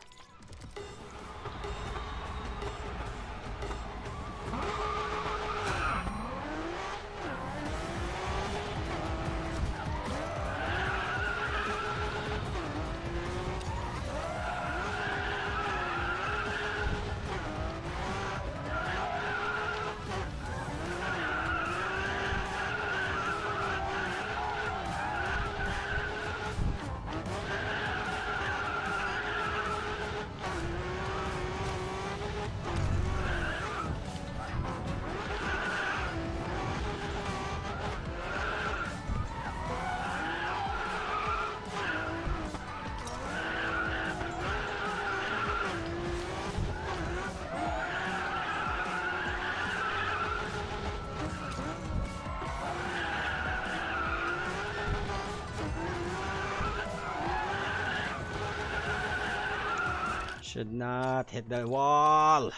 Should not hit the wall.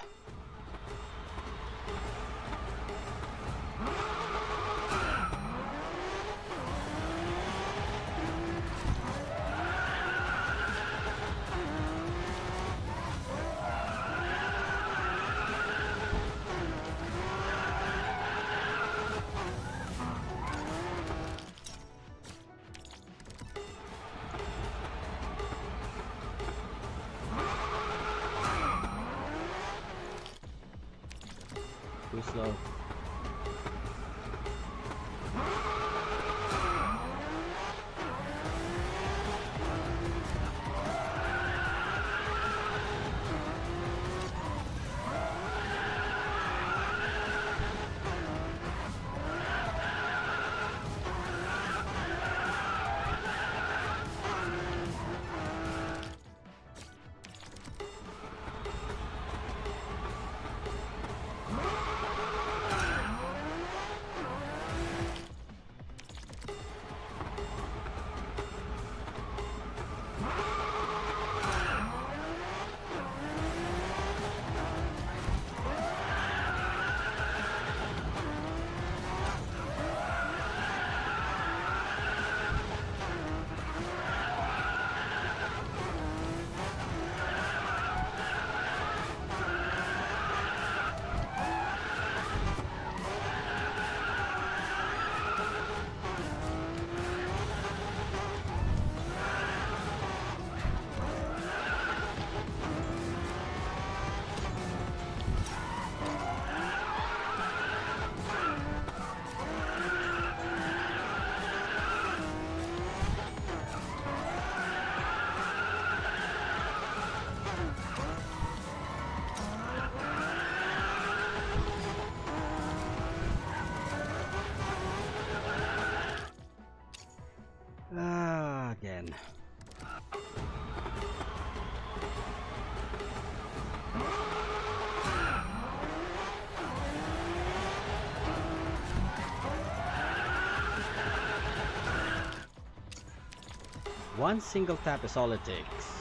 Too slow. Again. One single tap is all it takes.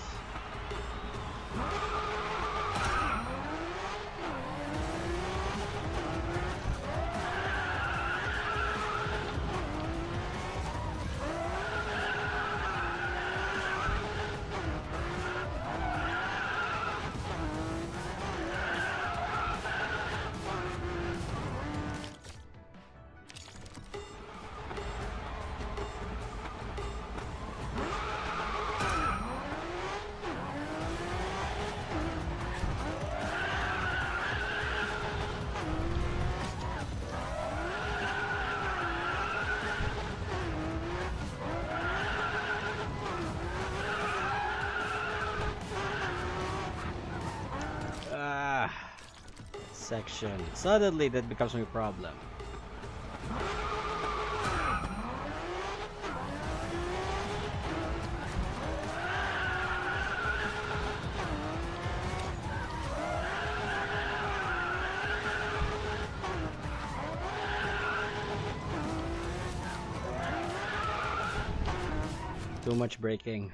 Section. Suddenly that becomes my problem. Too much braking.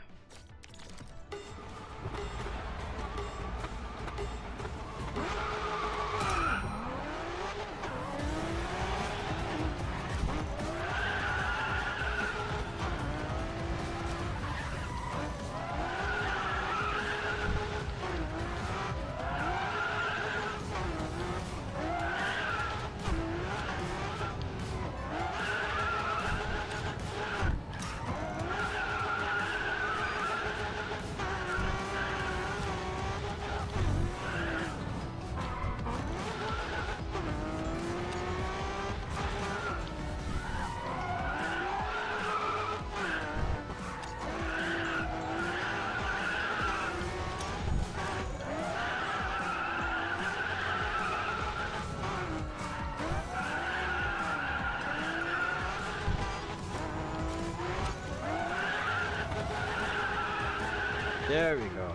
There we go.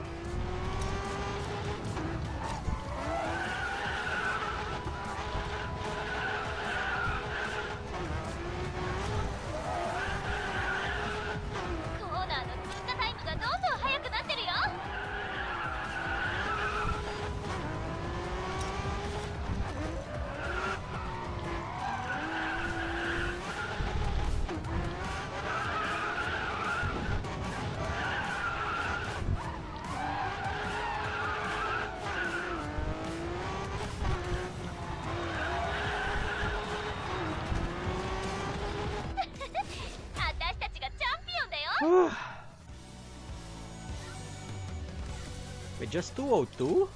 Wait, just 202?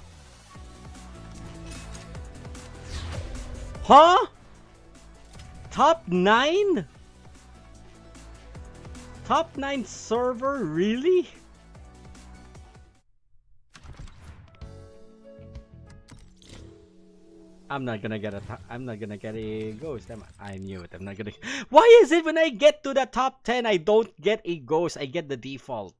Huh? Top 9? Top 9 server? Really? I'm not gonna get a ghost. I knew it. I'm not gonna. Why is it when I get to the top 10 I don't get a ghost? I get the default.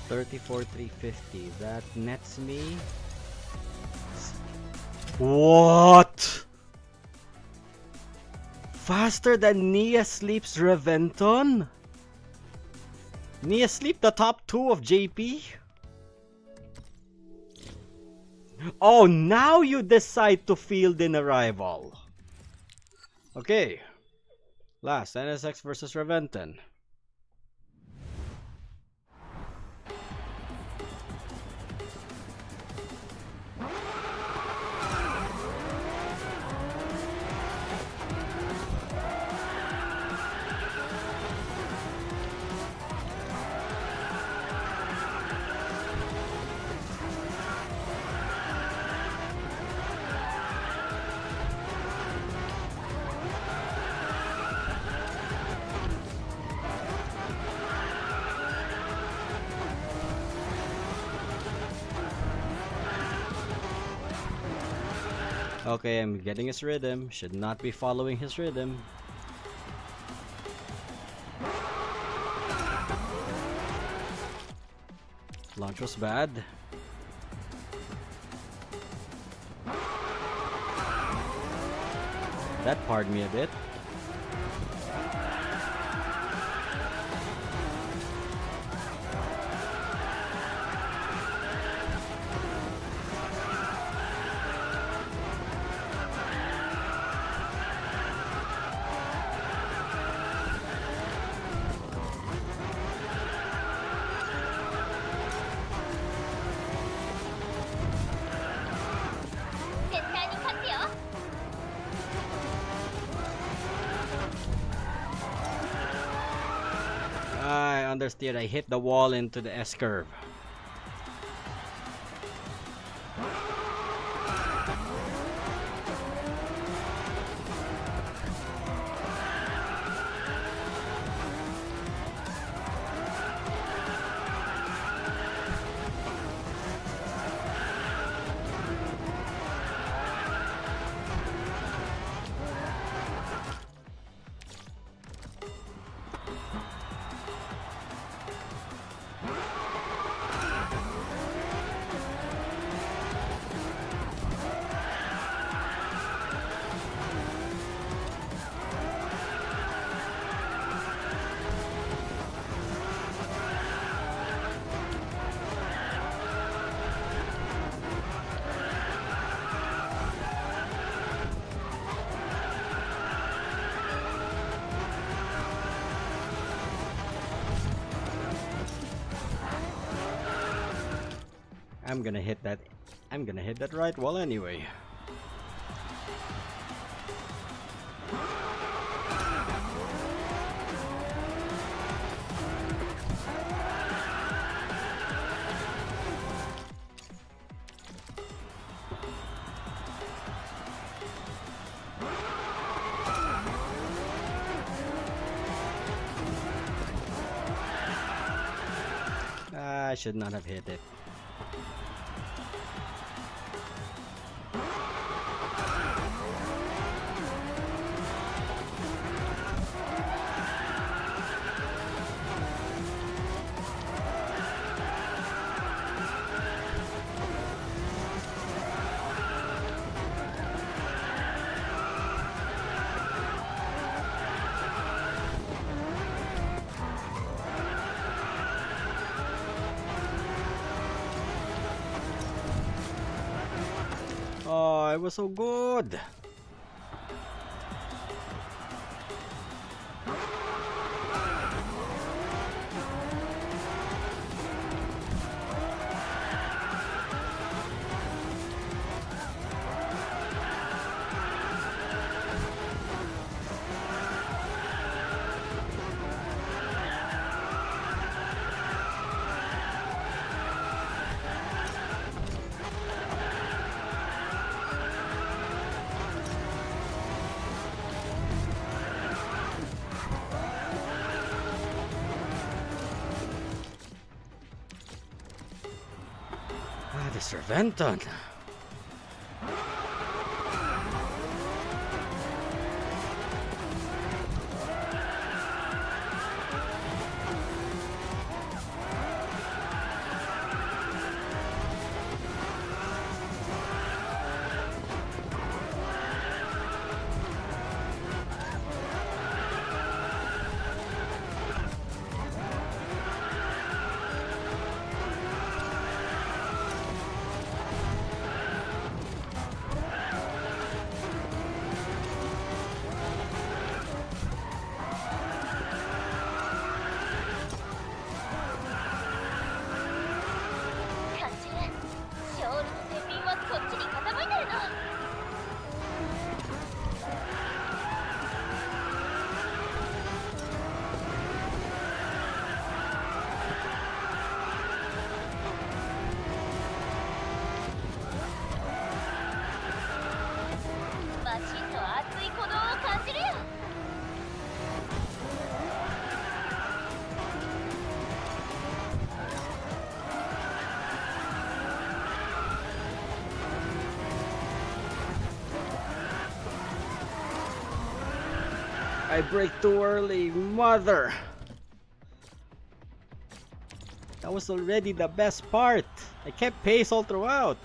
$34,350. That nets me. What? Faster than Nia Sleep's Reventon? Nia Sleep, the top 2 of JP? Oh, now you decide to field in a rival. Okay. Last, NSX versus Reventon. Okay, I'm getting his rhythm. Should not be following his rhythm. Launch was bad. That parred me a bit. understeer. I hit the wall into the S-curve. I'm gonna hit that right wall anyway. I should not have hit it. Oh, it was so good. The Serventon. I brake too early, mother! That was already the best part. I kept pace all throughout.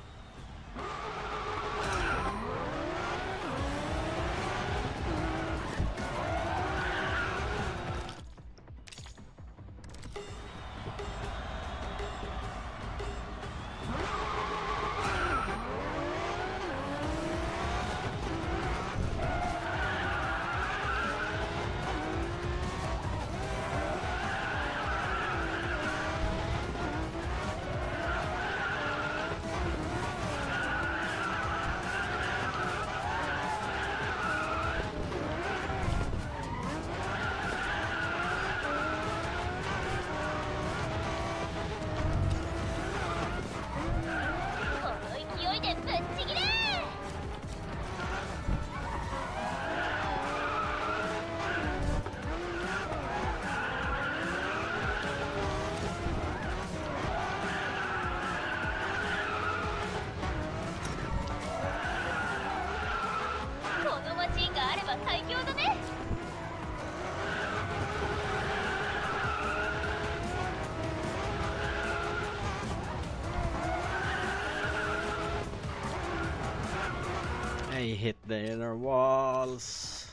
I hit the inner walls.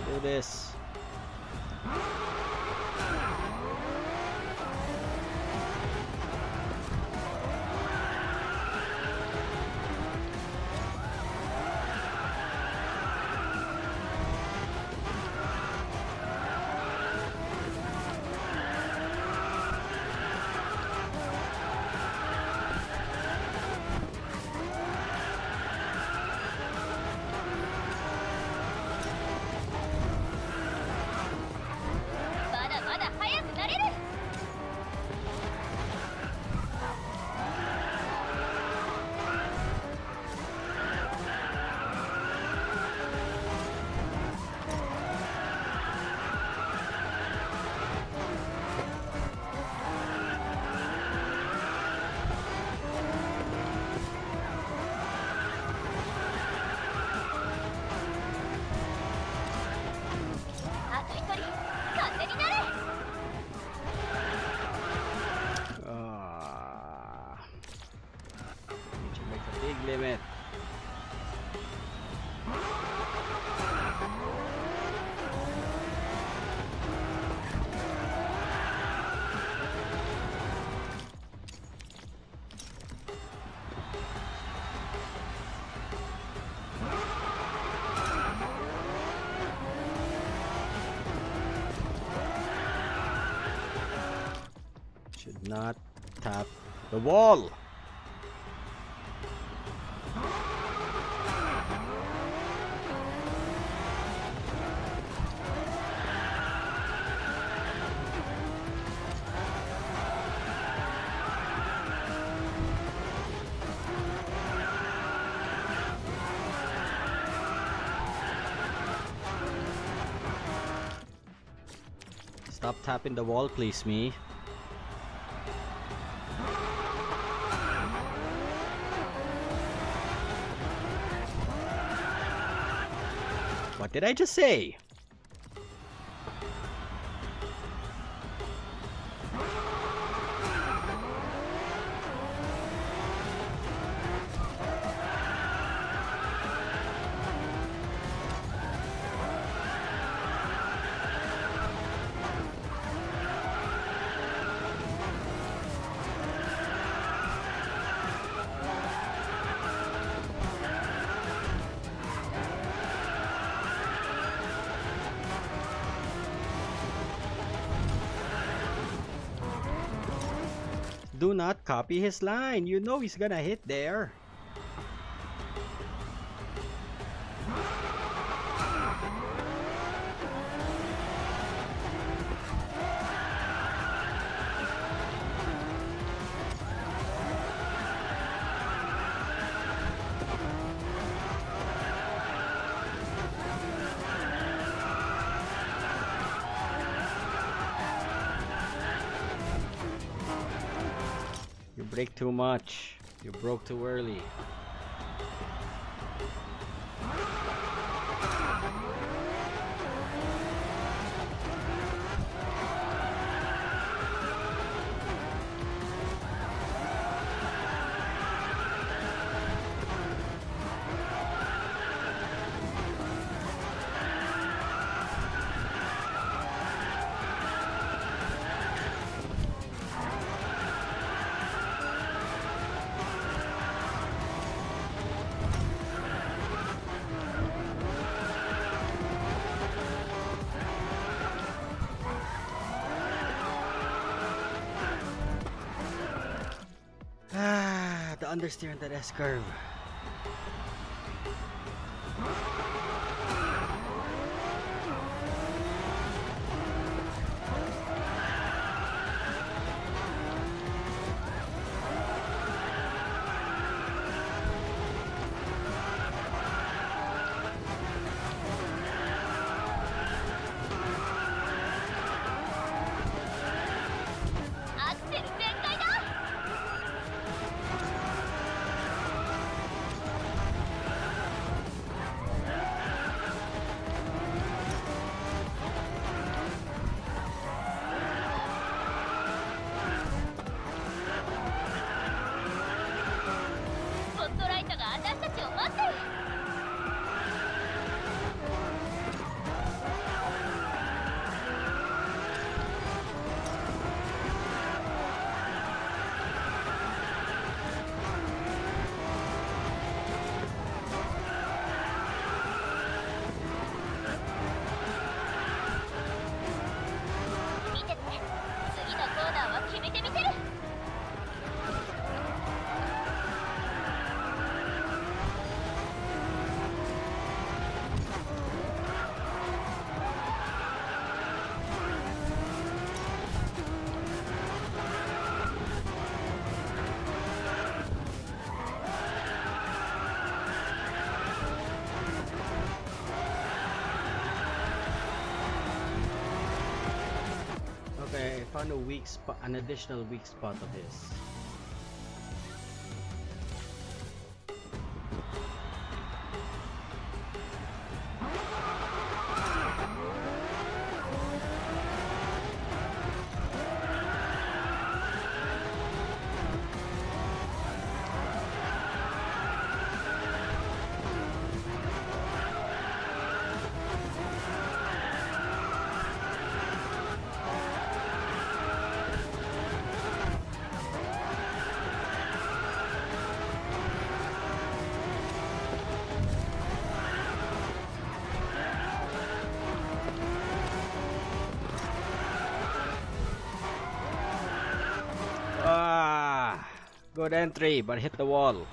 Do this. Limit. Should not tap the wall. Stop tapping the wall, please, me. What did I just say? Do not copy his line. You know he's gonna hit there. You brake too much. You broke too early. The understeer in that S-curve. Okay, I found a weak spot, an additional weak spot of his. Good entry, but hit the wall.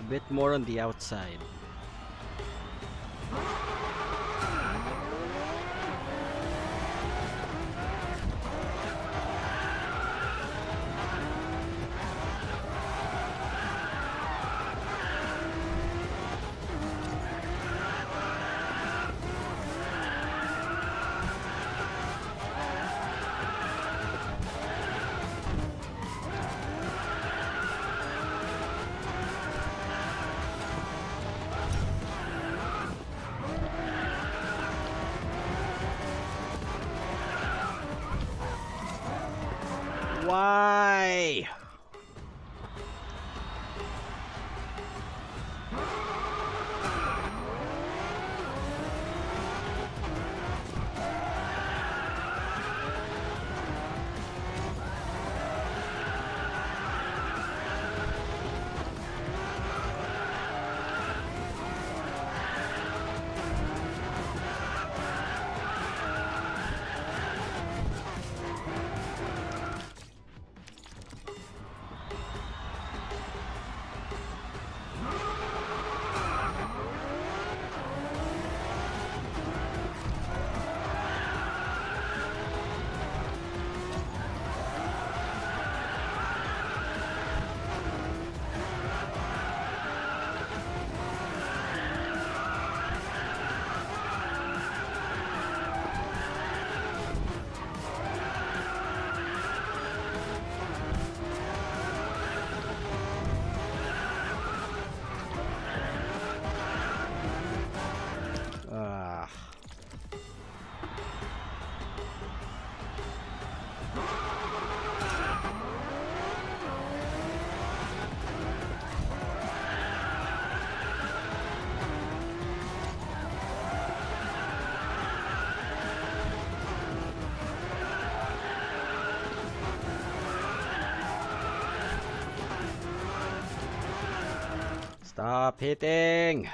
Bit more on the outside. Why? Stop hitting!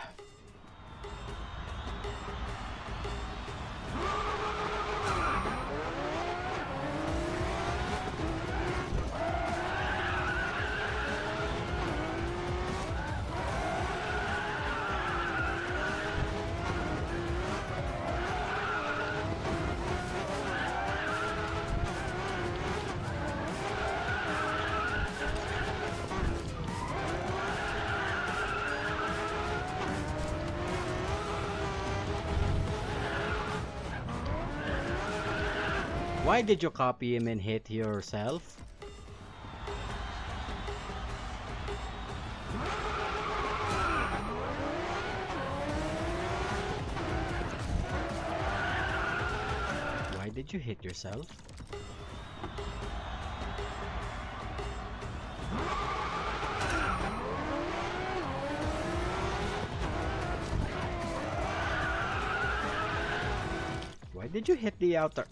Why did you copy him and hit yourself? Why did you hit yourself? Why did you hit the outer?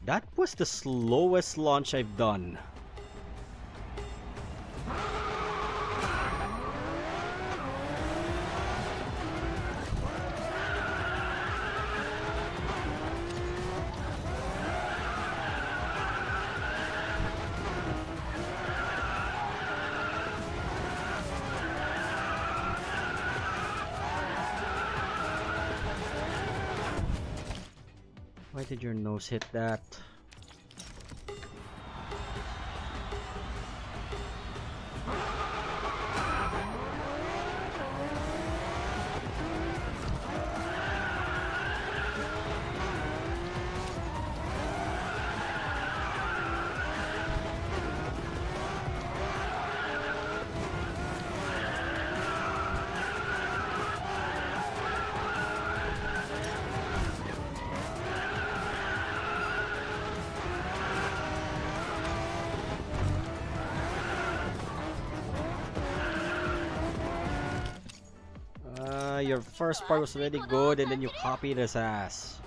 That was the slowest launch I've done. Why did your nose hit that? Your first part was really good and then you copied his ass.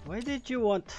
Why did you want...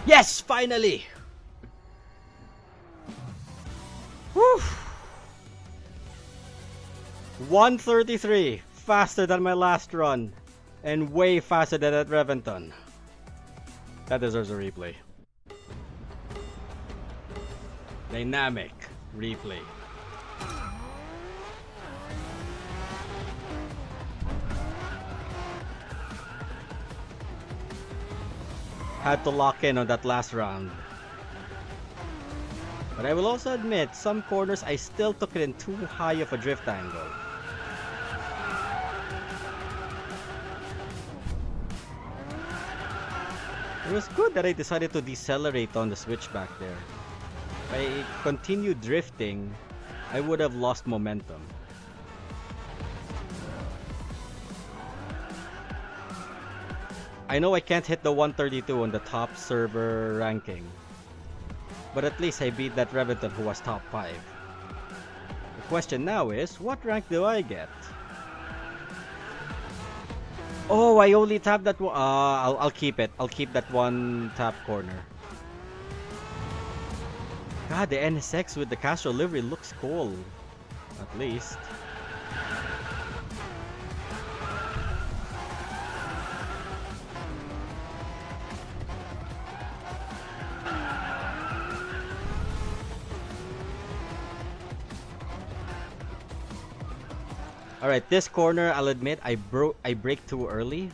Yes, finally! Whew! 133, faster than my last run, and way faster than at Reventon. That deserves a replay. Dynamic replay. Had to lock in on that last round. But I will also admit, some corners I still took it in too high of a drift angle. It was good that I decided to decelerate on the switchback there. If I continued drifting, I would have lost momentum. I know I can't hit the 132 on the top server ranking, but at least I beat that Reventon who was top 5. The question now is, what rank do I get? Oh, I only tapped that one. I'll keep it. I'll keep that one tap corner. God, the NSX with the Castro livery looks cool. At least. Alright, this corner, I'll admit, I brake too early.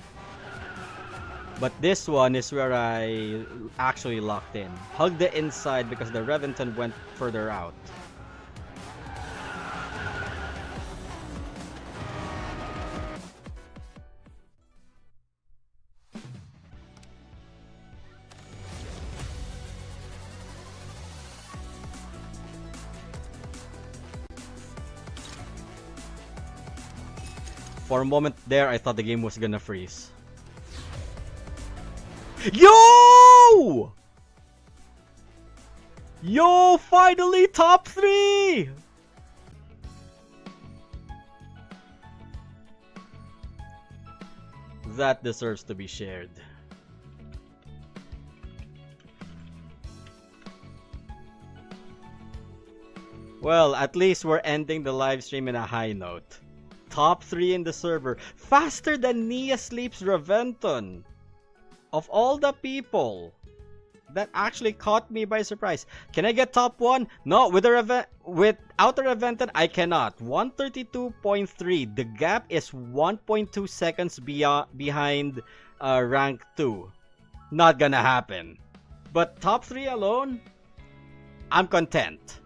But this one is where I actually locked in. Hugged the inside because the Reventon went further out. For a moment there, I thought the game was gonna freeze. Yo! Yo, finally top 3! That deserves to be shared. Well, at least we're ending the live stream in a high note. Top 3 in the server. Faster than Nia Sleep's Reventon. Of all the people, that actually caught me by surprise. Can I get top 1? No, without a Reventon, I cannot. 132.3. The gap is 1.2 seconds behind rank 2. Not gonna happen. But top 3 alone, I'm content.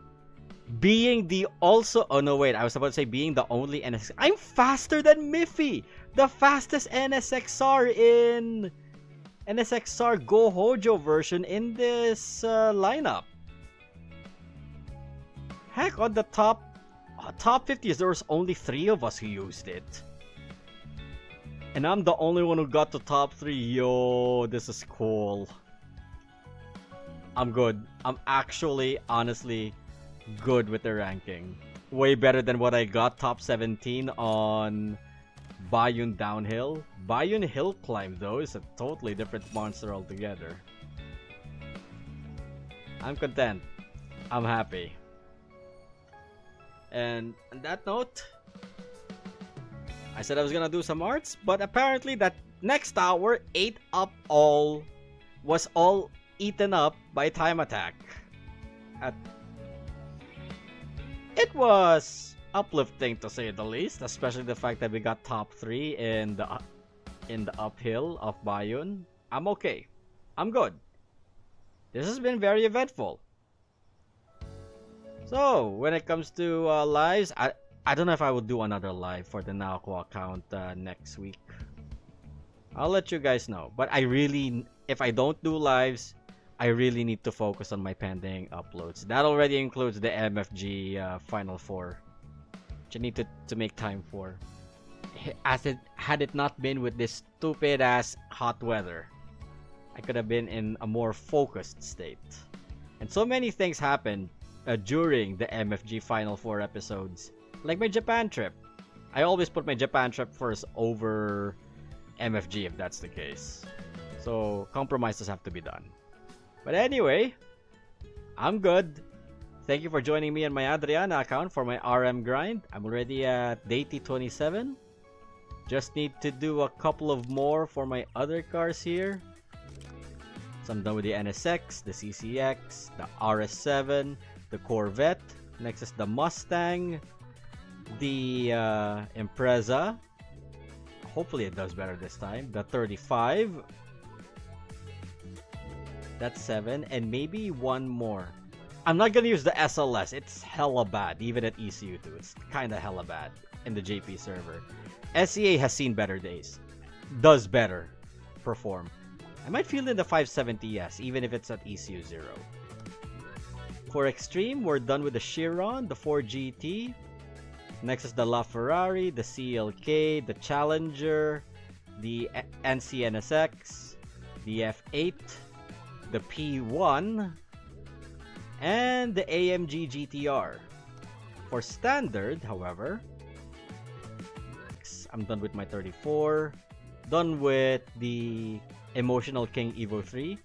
Being the also... Oh no, wait. I was about to say being the only NSXR. I'm faster than Miffy! The fastest NSXR in... NSXR Go Hojo version in this lineup. Heck, on the top 50s, there was only 3 of us who used it. And I'm the only one who got to top 3. Yo, this is cool. I'm good. I'm actually, honestly... good with the ranking. Way better than what I got top 17 on Bayun Downhill. Bayun Hill Climb though is a totally different monster altogether. I'm content. I'm happy. And on that note, I said I was gonna do some arts, but apparently that next hour ate up all, was all eaten up by Time Attack. It was uplifting to say the least, especially the fact that we got top 3 in the uphill of Bayun. I'm okay. I'm good. This has been very eventful. So, when it comes to lives, I don't know if I will do another live for the Naoko account next week. I'll let you guys know. But if I don't do lives, I really need to focus on my pending uploads. That already includes the MFG Final 4, which I need to make time for. Had it not been with this stupid ass hot weather, I could have been in a more focused state. And so many things happened during the MFG Final 4 episodes, like my Japan trip. I always put my Japan trip first over MFG if that's the case. So compromises have to be done. But anyway, I'm good. Thank you for joining me on my Adriana account for my RM grind. I'm already at day T27. Just need to do a couple of more for my other cars here. So I'm done with the NSX, the CCX, the RS7, the Corvette. Next is the Mustang, the Impreza. Hopefully it does better this time. The 35. That's 7. And maybe one more. I'm not gonna use the SLS. It's hella bad, even at ECU2. It's kinda hella bad in the JP server. SEA has seen better days. Does better perform. I might feel in the 570S, even if it's at ECU0. For Extreme, we're done with the Chiron, the 4GT. Next is the LaFerrari, the CLK, the Challenger, the NCNSX, the F8, the P1, and the AMG GTR. For Standard, however, I'm done with my 34, done with the Emotional King Evo 3.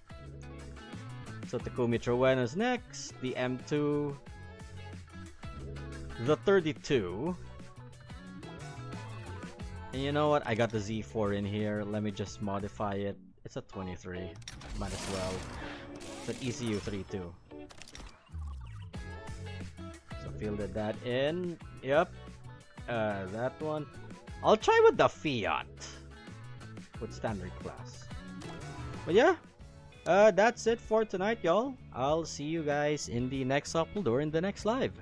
So Takumi Trueno's next, the M2, the 32, and you know what, I got the Z4 in here. Let me just modify it. It's a 23, might as well. It's an ECU3 too. So fielded that in, yep, that one. I'll try with the Fiat with standard class. But yeah, that's it for tonight, y'all. I'll see you guys in the next upload or in the next live.